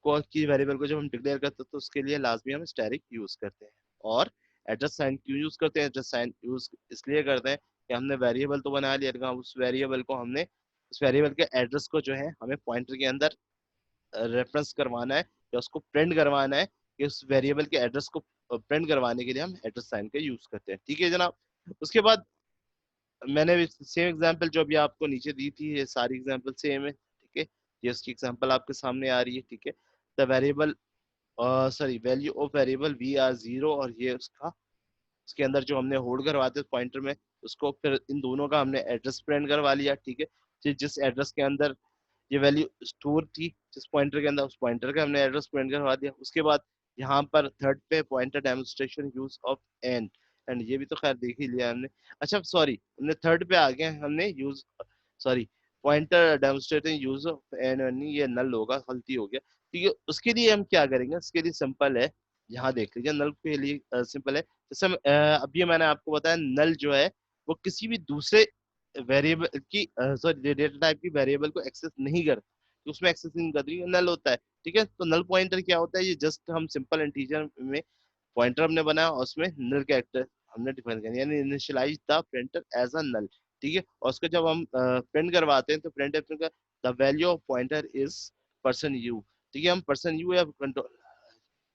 [SPEAKER 1] की वेरिएबल को जब हम डिक्लेयर करते हैं तो उसके लिए लाजमी हम स्टैरिक यूज करते हैं। और एड्रेस साइन क्यों यूज करते हैं? एड्रेस साइन यूज इसलिए करते हैं कि हमने वेरिएबल तो बना लिया, लेकिन उस वेरिएबल को हमने उस वेरिएबल के एड्रेस को जो है हमें पॉइंटर के अंदर रेफरेंस करवाना है या उसको प्रिंट करवाना है, कि उस वेरिएबल के एड्रेस को प्रिंट करवाने के लिए हम एड्रेस साइन का यूज करते हैं। ठीक है जनाब, उसके बाद मैंने सेम एग्जांपल जो अभी आपको नीचे दी थी, ये सारी एग्जांपल सेम है। ठीक है, ये उसकी एग्जांपल आपके सामने आ रही है। ठीक है, the variable sorry value of variable we are 0, और ये उसका उसके अंदर जो हमने होल्ड करवाते पॉइंटर में, उसको फिर इन दोनों का हमने एड्रेस प्रिंट करवा लिया। ठीक है, फिर जिस एड्रेस के अंदर ये वैल्यू स्टोर थी, जिस पॉइंटर के अंदर, उस पॉइंटर का हमने एड्रेस प्रिंट करवा दिया। उसके बाद यहाँ पर थर्ड पे pointer demonstration use of and, and ये भी तो खैर देख ही लिया हमने। अच्छा सॉरी, हमने थर्ड पे आ गए, हमने use sorry pointer demonstrating use of and, ये नल होगा, गलती हो गया। ठीक है, उसके लिए हम क्या करेंगे, उसके लिए सिंपल है, यहाँ देख लीजिए, नल के लिए सिंपल है। जैसे अभी मैंने आपको बताया, नल जो है वो किसी भी दूसरे वेरिएबल की सॉरी डेटा टाइप की वेरिएबल को एक्सेस नहीं करता, तो उसमें एक्सेस नहीं करती, नल होता है। ठीक है, तो नल पॉइंटर क्या होता है, ये जस्ट हम सिंपल इंटीजर में पॉइंटर हमने बनाया और उसमें नल कैरेक्टर हमने डिफाइन किया, यानी initialize the printer as a null. ठीक है, और उसको जब हम प्रिंट करवाते हैं तो प्रिंट का the value of pointer is person you. ठीक है, हम पर्सन यू या कंट्रोल,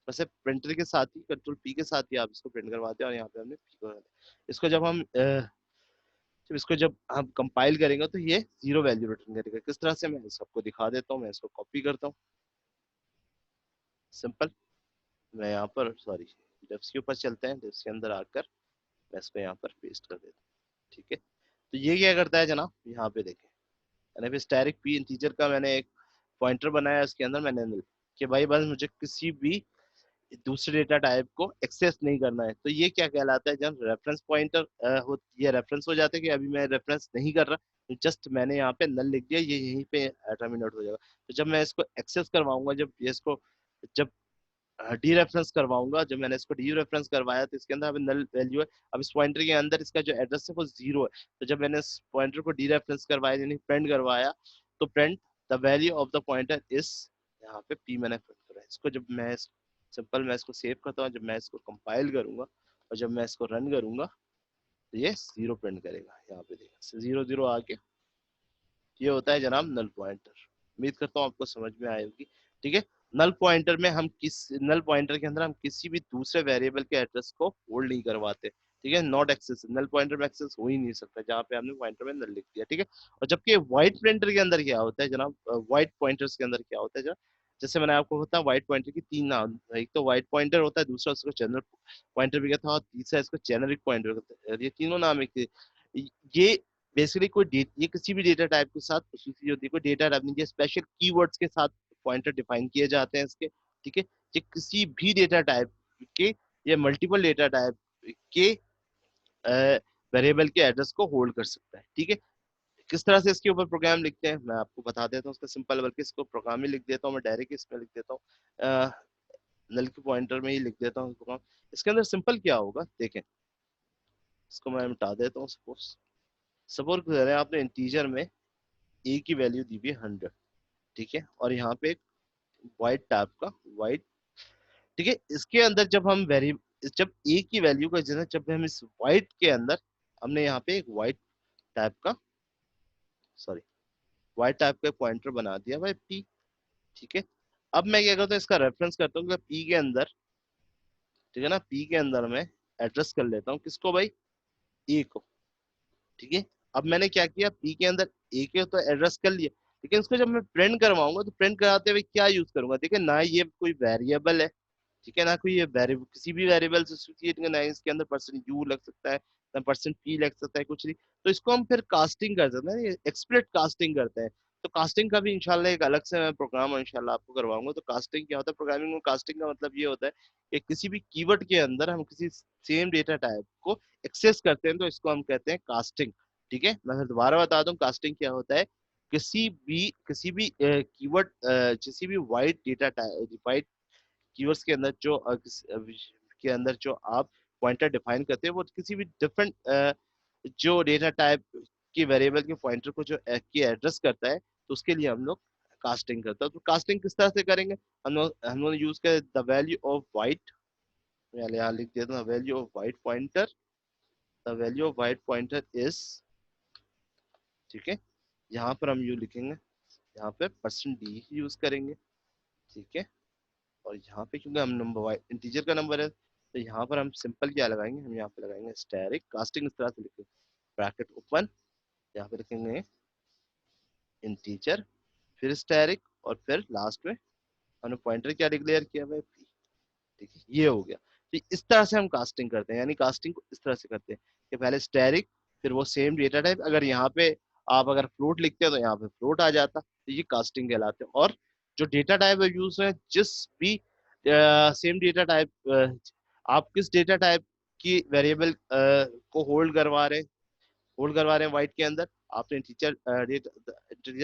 [SPEAKER 1] वैसे प्रिंटर के साथ ही कंट्रोल पी के साथ ही आप इसको प्रिंट करवाते हैं, और यहाँ पे हमने पी को इसको जब हम कंपाइल करेंगे तो ये 0 वैल्यू रिटर्न करेगा। किस तरह से, मैं इसको दिखा देता हूँ, मैं इसको कॉपी करता हूँ, सिंपल, मैं यहाँ पर सॉरी डिफ्स के ऊपर चलते हैं, डिफ्स के अंदर आकर मैं इसको यहाँ पर पेस्ट कर देता हूँ। ठीक है, तो ये क्या करता है जनाब, यहाँ पे देखें, मैंने स्टैरिक पी इंटीजर का मैंने एक पॉइंटर बनाया, उसके अंदर मैंने नल कि भाई बस मुझे किसी भी दूसरे डेटा टाइप को एक्सेस नहीं करना है। तो ये क्या कहलाता है, जब रेफरेंस पॉइंटर ये रेफरेंस हो जाता है कि अभी मैं रेफरेंस नहीं कर रहा, तो जस्ट मैंने यहाँ पे नल लिख दिया, ये यहीं पे टर्मिनेट हो जाएगा। तो जब मैं इसको एक्सेस करवाऊंगा, जब डी रेफरेंस करवाऊंगा, जब मैंने इसको डी रेफरेंस करवाया तो इसके अंदर अभी नल वैल्यू है, अब इस पॉइंटर के अंदर इसका जो एड्रेस है वो 0 है। तो जब मैंने इस पॉइंटर को डी रेफरेंस करवाया, यानी प्रिंट करवाया, तो print the value of the pointer is, यहाँ पे पी मैंने प्रिंट करा है। इसको जब मैं सिंपल मैं इसको सेव करता हूँ, जब मैं इसको कंपाइल करूंगा और जब मैं इसको रन करूंगा, तो ये 0 प्रिंट करेगा। यहाँ पे देखा 0 0 आके, ये होता है जनाब नल पॉइंटर। उम्मीद करता हूँ आपको समझ में आएगी। ठीक है, नल पॉइंटर में हम नल पॉइंटर के अंदर हम किसी भी दूसरे वेरिएबल के एड्रेस को होल्ड नहीं करवाते। ठीक है, नॉट एक्सेस, नल पॉइंटर में एक्सेस हो ही नहीं सकता, जहाँ पे हमने पॉइंटर में नल लिख दिया। ठीक है, और जबकि व्हाइट प्रिंटर के अंदर क्या होता है जनाब, व्हाइट पॉइंटर्स के अंदर क्या होता है जनाब, जैसे मैंने आपको बताया व्हाइट पॉइंटर की 3 नाम, एक तो व्हाइट पॉइंटर होता है, दूसरा उसको जनरल पॉइंटर भी कहता है, और तीसरा इसको जेनरिक पॉइंटर कहते हैं। ये तीनों नाम एक, ये बेसिकली ये किसी भी डेटा टाइप के साथ खसूसी होती है, कोई डेटा टाइप नहीं, ये स्पेशल कीवर्ड्स के साथ पॉइंटर डिफाइन किए जाते हैं इसके। ठीक है, ये किसी भी डेटा टाइप के या मल्टीपल डेटा टाइप के वेरिएबल के एड्रेस को होल्ड कर सकता है। ठीक है, किस तरह से इसके ऊपर प्रोग्राम लिखते हैं मैं आपको बता देता हूँ, उसका सिंपल, बल्कि इसको प्रोग्राम ही लिख देता हूँ मैं, डायरेक्ट इसमें लिख देता हूँ, नल के पॉइंटर में ही लिख देता हूँ प्रोग्राम। इसके अंदर सिंपल क्या होगा देखें, इसको मैं मिटा देता हूँ। सपोज सपोज करें आपने इंटीजर में ए की वैल्यू दी हुई है 100। ठीक है, और यहाँ पे एक वाइट टाइप का वाइट, ठीक है, इसके अंदर जब ए की वैल्यू का जब हम इस वाइट के अंदर हमने यहाँ पे एक टाइप का सॉरी वाइट टाइप का पॉइंटर बना दिया भाई पी। ठीक है, अब मैं क्या करता हूँ, इसका रेफरेंस करता हूँ पी के अंदर, ठीक है ना, पी के अंदर मैं एड्रेस कर लेता हूँ किसको भाई, ए को। ठीक है, अब मैंने क्या किया, पी के अंदर ए के तो एड्रेस कर लिया, लेकिन इसको जब मैं प्रिंट करवाऊंगा तो प्रिंट कराते हुए क्या यूज करूंगा, देखिए ना ये कोई वेरिएबल है, ठीक है ना, कोई ये वेरिएबल किसी भी वेरिएबल से एसोसिएट करना है, इसके अंदर परसेंट यू लग सकता है ना, परसेंट पी लग सकता है, कुछ नहीं। तो इसको हम फिर कास्टिंग कर सकते हैं, एक्सप्लिट कास्टिंग करते हैं। तो कास्टिंग का भी इंशाल्लाह एक अलग से मैं प्रोग्राम इंशाल्लाह आपको करवाऊंगा। तो कास्टिंग क्या होता है प्रोग्रामिंग में? कास्टिंग का मतलब ये होता है कि किसी भी कीवर्ड के अंदर हम किसी सेम डेटा टाइप को एक्सेस करते हैं, तो इसको हम कहते हैं कास्टिंग। ठीक है, मैं फिर दोबारा बता दूं कास्टिंग क्या होता है। किसी भी कीवर्ड, किसी भी वाइड डेटा टाइप कीवर्ड्स के अंदर जो के अंदर जो आप पॉइंटर डिफाइन करते हैं, वो किसी भी डिफरेंट जो डेटा टाइप की वेरिएबल के पॉइंटर को जो की एड्रेस करता है, तो उसके लिए हम लोग कास्टिंग करते हैं। तो कास्टिंग किस तरह से करेंगे? हम लोग यूज करें द वैल्यू ऑफ वाइट, मैं यहाँ लिख देता हूँ value of white pointer. The value of white pointer is, ठीक है, यहाँ पर हम यू लिखेंगे, यहाँ पे परसेंट डी यूज करेंगे। ठीक है, और यहाँ पे क्योंकि हम नंबर इंटीजर का नंबर है, तो यहाँ पर हम सिंपल क्या लगाएंगे, हम यहाँ पे लगाएंगे स्टैरिक कास्टिंग। इस तरह से लिखेंगे, ब्रैकेट ओपन, यहाँ पे लिखेंगे इंटीजर, फिर स्टैरिक, और फिर लास्ट में हमने पॉइंटर क्या डिक्लेयर किया भाई, ठीक है, ये हो गया। तो इस तरह से हम कास्टिंग करते हैं, यानी कास्टिंग को इस तरह से करते हैं कि पहले स्टैरिक, फिर वो सेम डेटा टाइप, अगर यहाँ पे आप अगर फ्लोट लिखते हैं तो यहाँ पे फ्लोट आ जाता, तो ये कास्टिंग कहलाते हैं। और जो डेटा टाइप यूज है, जिस भी सेम डेटा टाइप, आप किस डेटा टाइप की वेरिएबल को होल्ड करवा रहे हैं वाइट के अंदर, आपने इंटीजर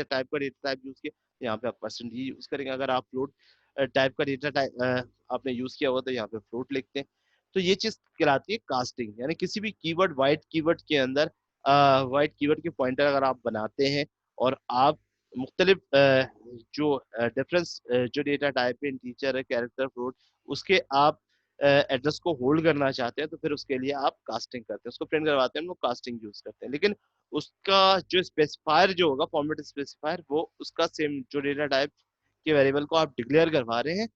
[SPEAKER 1] टाइप का डेटा टाइप यूज किया, यहाँ पे आप परसेंट ही यूज करेंगे। अगर आप फ्लोट टाइप का डेटा टाइप आपने यूज किया हुआ, तो यहाँ पे फ्लोट लिखते हैं। तो ये चीज कहलाती है कास्टिंग, यानी किसी भी कीवर्ड, वाइट कीवर्ड के अंदर वाइट कीवर्ड के पॉइंटर अगर आप बनाते हैं, और आप मुख्तलिफ जो डिफरेंस जो डेटा टाइप है, इंटीजर है, कैरेक्टर, फ्लोट, उसके आप एड्रेस को होल्ड करना चाहते हैं, तो फिर उसके लिए आप कास्टिंग करते हैं, उसको प्रिंट करवाते हैं, हम लोग कास्टिंग यूज करते हैं। लेकिन उसका जो स्पेसिफायर जो होगा, फॉर्मेट स्पेसिफायर, वो उसका सेम जो डेटा टाइप के वेरिएबल को आप डिक्लेयर करवा रहे हैं,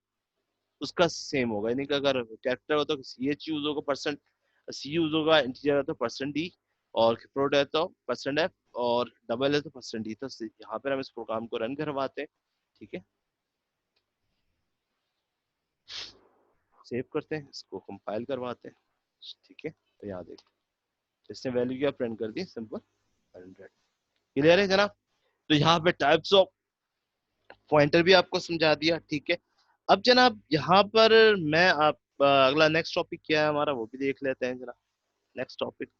[SPEAKER 1] उसका सेम होगा। यानी कि अगर कैरेक्टर हो तो सी एच यूज होगा, परसेंट सी यूज होगा, इंटीजर है तो परसेंट डी, और फ्लोट है तो परसेंट एफ, और डबल है तो परसेंट डी। तो यहाँ पर हम इस प्रोग्राम को रन करवाते हैं। ठीक है, सेव करते हैं, इसको कंपाइल करवाते हैं। ठीक है, तो यहाँ देखिए, इसने वैल्यू क्या प्रिंट कर दी, सिंपल 100। क्लियर है जनाब? तो यहाँ पे टाइप्स ऑफ पॉइंटर भी आपको समझा दिया। ठीक है, अब जनाब यहाँ पर मैं आप अगला नेक्स्ट टॉपिक क्या है हमारा, वो भी देख लेते हैं जनाब। Next topic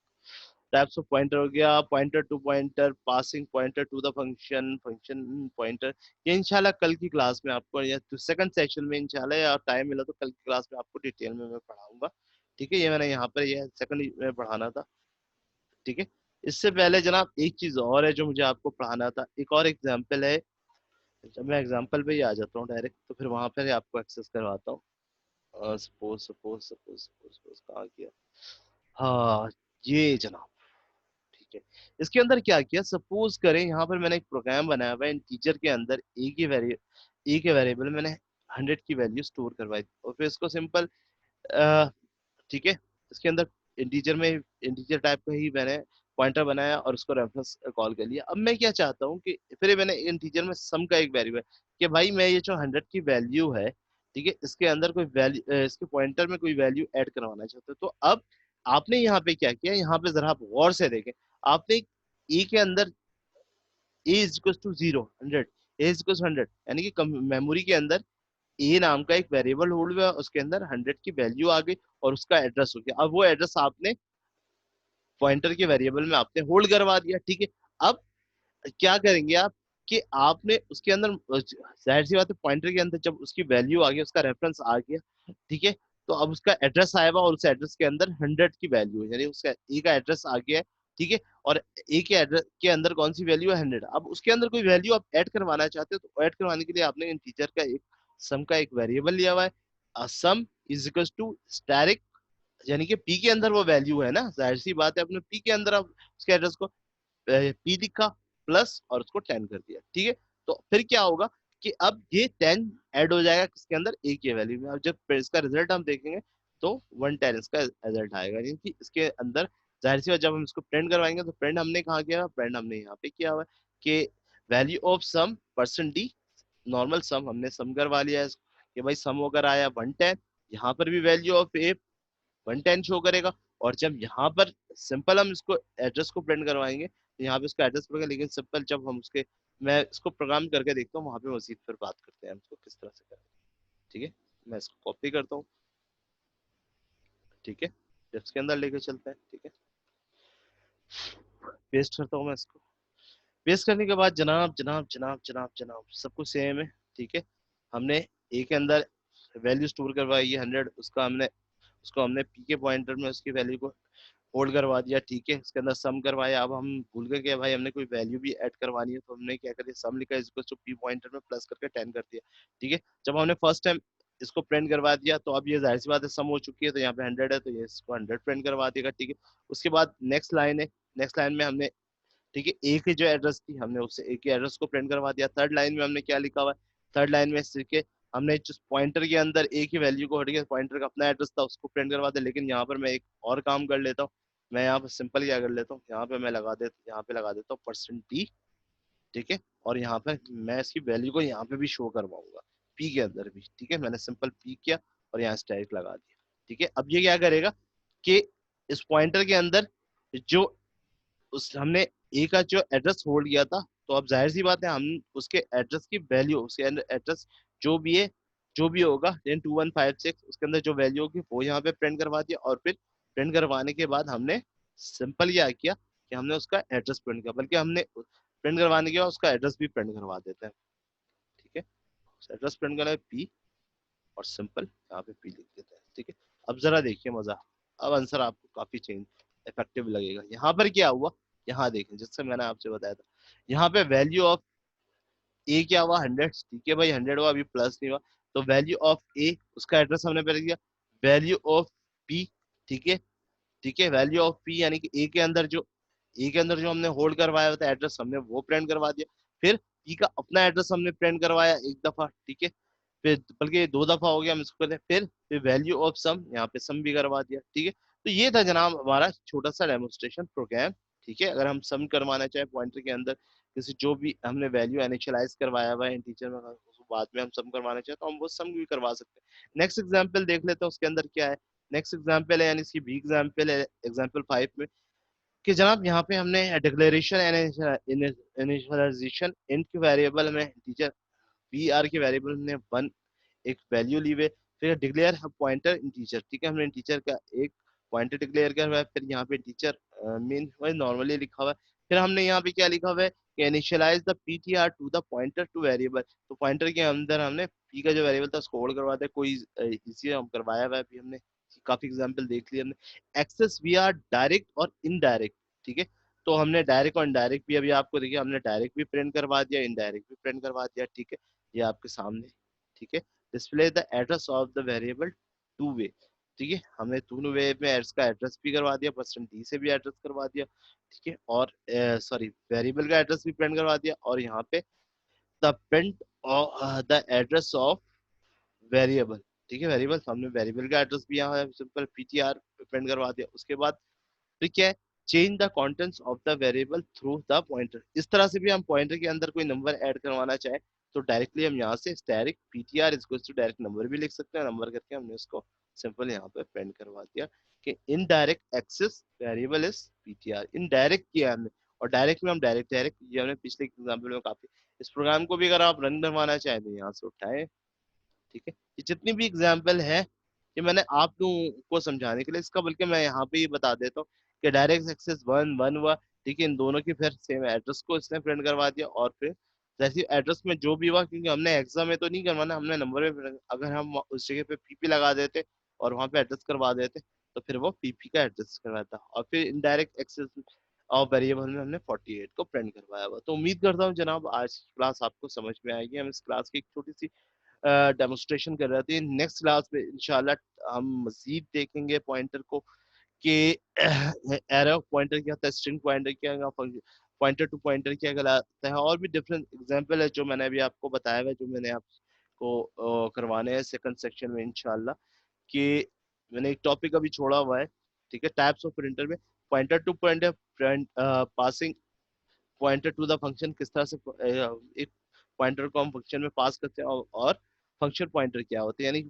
[SPEAKER 1] types of pointer हो गया, pointer to pointer, passing pointer to the function, function pointer. ये इंशाल्लाह कल की क्लास में आपको, या सेकंड सेशन में इंशाल्लाह, या टाइम मिला तो कल की क्लास में आपको डिटेल में मैं पढ़ाऊंगा। ठीक है, ये मैंने यहाँ पर ये सेकंड में पढ़ाना था। ठीक है, इससे पहले जनाब एक चीज और है जो मुझे आपको पढ़ाना था, एक और एग्जाम्पल है। जब मैं एग्जाम्पल पे ही आ जाता हूँ डायरेक्ट, तो फिर वहां पर आपको एक्सेस करवाता हूँ। Suppose suppose suppose suppose suppose कहाँ किया, हाँ, ये जनाब। ठीक है, इसके अंदर क्या किया, सपोज करें यहाँ पर मैंने एक प्रोग्राम बनाया हुआ है, इंटीजर के अंदर ए के वेरिएबल मैंने 100 की वैल्यू स्टोर करवाई, और फिर इसको सिंपल, ठीक है, इसके अंदर इंटीजर में इंटीजर टाइप का ही मैंने पॉइंटर बनाया, और उसको रेफरेंस कॉल कर लिया। अब मैं क्या चाहता हूँ कि फिर मैंने इंटीजर में सम का एक वेरिएबल, कि भाई मैं ये जो 100 की वैल्यू है, ठीक है, इसके अंदर कोई वैल्यू, इसके पॉइंटर में कोई वैल्यू ऐड करवाना चाहते हो। तो अब आपने यहाँ पे क्या किया, यहाँ पे जरा आप गौर से देखें, आपने ए के अंदर a is equal to 0 100, a is equal 100, यानी कि मेमोरी के अंदर ए नाम का एक वेरिएबल होल्ड हुआ, उसके अंदर 100 की वैल्यू आ गई, और उसका एड्रेस हो गया। अब वो एड्रेस आपने पॉइंटर के वेरिएबल में आपने होल्ड करवा दिया। ठीक है, अब क्या करेंगे आप, कि आपने उसके अंदर, जाहिर सी बात है, पॉइंटर के अंदर जब उसकी वैल्यू आ गई, उसका रेफरेंस आ गया, ठीक है, तो अब उसका एड्रेस आएगा, और उस एड्रेस के अंदर 100 की वैल्यू है, यानी उसका ए का एड्रेस आ गया है। ठीक है, और ए के एड्रेस के अंदर कौन सी वैल्यू है, 100। अब उसके अंदर कोई वैल्यू आप ऐड करवाना चाहते हो, तो ऐड करवाने के लिए आपने इंटीजर का एक सम का एक वेरिएबल लिया हुआ है। Sum is equal to asterisk, यानी कि पी के अंदर वो वैल्यू है ना, जाहिर सी बात है, अपने पी के अंदर आप उसके एड्रेस को पी लिखा, प्लस और उसको 10 कर दिया। ठीक है, तो फिर क्या होगा कि अब ये 10 ऐड हो जाएगा किसके अंदर, ए की वैल्यू में। अब जब इसका रिजल्ट हम देखेंगे, तो 110 इसका रिजल्ट आएगा, यानी कि इसके अंदर जाहिर सी बात, जब हम इसको प्रिंट करवाएंगे, तो प्रिंट हमने कहाँ किया, प्रिंट हमने यहाँ पे किया हुआ है कि value of sum percent D, normal sum हमने सम करवा लिया है कि भाई सम होकर आया 110, यहाँ पर भी वैल्यू ऑफ ए 110 शो करेगा। और जब यहाँ पर सिंपल हम इसको एड्रेस को प्रिंट करवाएंगे तो यहाँ पे इसका एड्रेस पड़ेगा, लेकिन सिंपल जब हम उसके, मैं इसको प्रोग्राम करके देखता हूँ, वहां पे मजीद फिर बात करते हैं हम इसको किस तरह से करें। ठीक है, मैं इसको कॉपी करता हूँ। ठीक है, इसके अंदर लेके चलते हैं। ठीक है, पेस्ट करता हूँ मैं इसको। पेस्ट करने के बाद जनाब जनाब जनाब जनाब जनाब सब कुछ सेम है। ठीक है, हमने ए के अंदर वैल्यू स्टोर करवाई है 100, उसका हमने, उसको हमने पी के पॉइंटर में उसकी वैल्यू को होल्ड करवा दिया। ठीक है, इसके अंदर सम करवाया। अब हम भूल गए कि भाई हमने कोई वैल्यू भी ऐड करवानी है, तो हमने क्या कर दिया, सम लिखा इसको तो पी पॉइंटर में प्लस करके 10 कर दिया। ठीक है, जब हमने फर्स्ट टाइम इसको प्रिंट करवा दिया तो अब ये जाहिर सी बात है सम हो चुकी है, तो यहाँ पे 100 है तो ये इसको 100 प्रिंट करवा देगा। ठीक है, उसके बाद नेक्स्ट लाइन है, नेक्स्ट लाइन में हमने, ठीक है, ए की जो एड्रेस थी हमने उससे ए की एड्रेस को प्रिंट करवा दिया। थर्ड लाइन में हमने क्या लिखा हुआ है, थर्ड लाइन में सिर्फ हमने जिस पॉइंटर के अंदर ए की वैल्यू को हट के पॉइंटर का अपना एड्रेस था उसको प्रिंट करवा दिया। लेकिन यहाँ पर मैं एक और काम कर लेता हूँ, मैं यहाँ पर सिंपल क्या कर लेता हूँ, यहाँ पे मैं लगा देता, यहाँ पे लगा देता हूँ %t। ठीक है, और यहाँ पे मैं इसकी वैल्यू को यहाँ पे भी शो करवाऊंगा, पी के अंदर भी। ठीक है, मैंने सिंपल पी किया और यहाँ स्टैटिक लगा दिया। ठीक है, अब ये क्या करेगा कि इस पॉइंटर के अंदर जो उस हमने ए का जो एड्रेस होल्ड किया था, तो अब जाहिर सी बात है हम उसके एड्रेस की वैल्यू, उसके एड्रेस जो भी है, जो भी होगा 102156 उसके अंदर जो वैल्यू होगी वो यहाँ पे प्रिंट करवा दिया। और फिर प्रिंट करवाने के बाद हमने सिंपल क्या किया कि हमने उसका एड्रेस प्रिंट किया, बल्कि हमने प्रिंट करवाने के बाद उसका एड्रेस भी प्रिंट करवा देते हैं। ठीक है, एड्रेस प्रिंट करना है पी, और सिंपल यहाँ पे पी लिख देते हैं। ठीक है, अब जरा देखिए मजा, अब आंसर आपको काफी चेंज इफेक्टिव लगेगा। यहाँ पर क्या हुआ, यहाँ देखें, जिससे मैंने आपसे बताया था, यहाँ पे वैल्यू ऑफ ए क्या हुआ 100। ठीक है भाई, 100 हुआ, अभी प्लस नहीं हुआ, तो वैल्यू ऑफ ए उसका एड्रेस हमने पहले दिया, वैल्यू ऑफ पी। ठीक है, ठीक है, वैल्यू ऑफ पी यानी कि ए के अंदर जो हमने होल्ड करवाया हुआ था एड्रेस हमने वो प्रिंट करवा दिया। फिर पी का अपना एड्रेस हमने प्रिंट करवाया एक दफा। ठीक है, फिर बल्कि ये 2 दफा हो गया, हम इसको कहते हैं। फिर वैल्यू ऑफ सम, यहाँ पे सम भी करवा दिया। ठीक है, तो ये था जनाब हमारा छोटा सा डेमोन्स्ट्रेशन प्रोग्राम। ठीक है, अगर हम सम करवाना चाहे पॉइंटर के अंदर किसी जो भी हमने वैल्यू इनिशियलाइज करवाया हुआ है इंटीजर में, उसको बाद में हम सम करवाना चाहे तो हम वो सम भी करवा सकते हैं। नेक्स्ट एग्जाम्पल देख लेते हैं उसके अंदर क्या है। नेक्स्ट एग्जाम्पल है, यानी इसकी बी एग्जाम्पल है, एग्जाम्पल 5 में, कि जनाब यहाँ पे हमने डिक्लेरेशन इनिशियलाइजेशन इंट की वेरिएबल में इंटीजर वी आर के वेरिएबल में वन एक वैल्यू ली हुई, फिर डिक्लेयर पॉइंटर इंटीजर। ठीक है, हमने इंटीजर का एक पॉइंटर डिक्लेयर किया हुआ है, फिर यहाँ पे टीचर मीन नॉर्मली लिखा हुआ है। फिर हमने यहाँ पे क्या लिखा हुआ है कि initialize the PTR to the pointer to variable, तो पॉइंटर के अंदर हमने पी का जो वेरिएबल था उसको होल्ड करवा दिया। कोई इसी हम करवाया हुआ है, अभी हमने काफी एग्जाम्पल देख लिया हमने। एक्सेस वी आर डायरेक्ट और इनडायरेक्ट। ठीक है, तो हमने डायरेक्ट और इनडायरेक्ट भी अभी आपको देखिए, हमने डायरेक्ट भी प्रिंट करवा दिया, इनडायरेक्ट भी प्रिंट करवा दिया। ठीक है, ये आपके सामने। ठीक है, display the address of the variable two way. ठीक है, हमने दोनों वे में इसका एड्रेस भी करवा दिया, %d से भी एड्रेस करवा दिया। ठीक है, और सॉरी वेरिएबल का एड्रेस भी प्रिंट करवा दिया, और यहाँ पे the print the address of variable. ठीक है, वेरिएबल हमने वेरिएबल का एड्रेस भी यहाँ सिंपल पीटीआर प्रिंट करवा दिया। उसके बाद फिर क्या है, change the contents of the variable through the pointer. इस तरह से भी हम पॉइंटर के अंदर कोई नंबर ऐड करवाना चाहे तो डायरेक्टली हम यहाँ से static PTR equals to direct number भी लिख सकते हैं। नंबर करके हमने उसको सिंपल यहाँ पे प्रिंट करवा दिया कि indirect access variable is PTR. Indirect किया हमने, और डायरेक्ट में हम डायरेक्ट डायरेक्ट, ये हमने पिछले एग्जाम्पल में काफी। इस प्रोग्राम को भी अगर आप रन करवाना चाहें तो यहाँ से उठाएं। ठीक है, ये जितनी भी एग्जाम्पल है ये मैंने आप लोगों को समझाने के लिए इसका, बल्कि मैं यहाँ पे ही बता देता हूँ कि डायरेक्ट एक्सेस वन वन हुआ। ठीक है, इन दोनों की फिर सेम एड्रेस को इसने प्रिंट करवा दिया, और फिर जैसे एड्रेस में जो भी हुआ, क्योंकि हमने एग्जाम में तो नहीं करवाना, हमने नंबर में अगर हम उस जगह पे पीपी लगा देते और वहां पे एड्रेस करवा देते तो फिर वो पीपी का एड्रेस करवाता। और फिर इनडायरेक्ट एक्सेस और वेरिएबल में हमने 48 को प्रिंट करवाया हुआ। तो उम्मीद करता हूँ जनाब आज की क्लास आपको समझ में आएगी। हम इस क्लास की एक छोटी सी डेमोन्स्ट्रेशन कर रहे थे। नेक्स्ट क्लास में इंशाल्लाह हम मजीद देखेंगे पॉइंटर को कि एरो पॉइंटर क्या होता है, स्ट्रिंग पॉइंटर क्या है, पॉइंटर टू पॉइंटर क्या कहलाता है, और भी डिफरेंट एग्जांपल है जो मैंने अभी आपको बताया हुआ है, जो मैंने आपको करवाने हैं सेकंड सेक्शन में इंशाल्लाह। कि मैंने एक टॉपिक अभी छोड़ा हुआ है। ठीक है, टाइप्स ऑफ प्रिंटर में pointer to pointer passing pointer to the function, किस तरह से एक पॉइंटर को हम फंक्शन में पास करते हैं, और फंक्शन पॉइंटर क्या होते हैं, यानी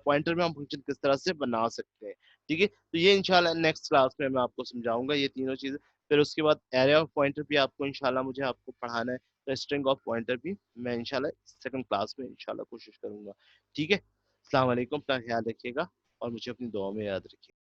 [SPEAKER 1] पॉइंटर में हम फंक्शन किस तरह से बना सकते हैं। ठीक है, तो ये इंशाल्लाह नेक्स्ट क्लास में मैं आपको समझाऊंगा ये तीनों चीजें। फिर उसके बाद एरे ऑफ पॉइंटर भी आपको इंशाल्लाह मुझे आपको पढ़ाना है, तो स्ट्रिंग ऑफ पॉइंटर भी मैं इंशाल्लाह सेकंड क्लास में इंशाल्लाह कोशिश करूंगा। ठीक है, अस्सलाम वालेकुम, अपना ख्याल रखिएगा और मुझे अपनी दुआ में याद रखिए।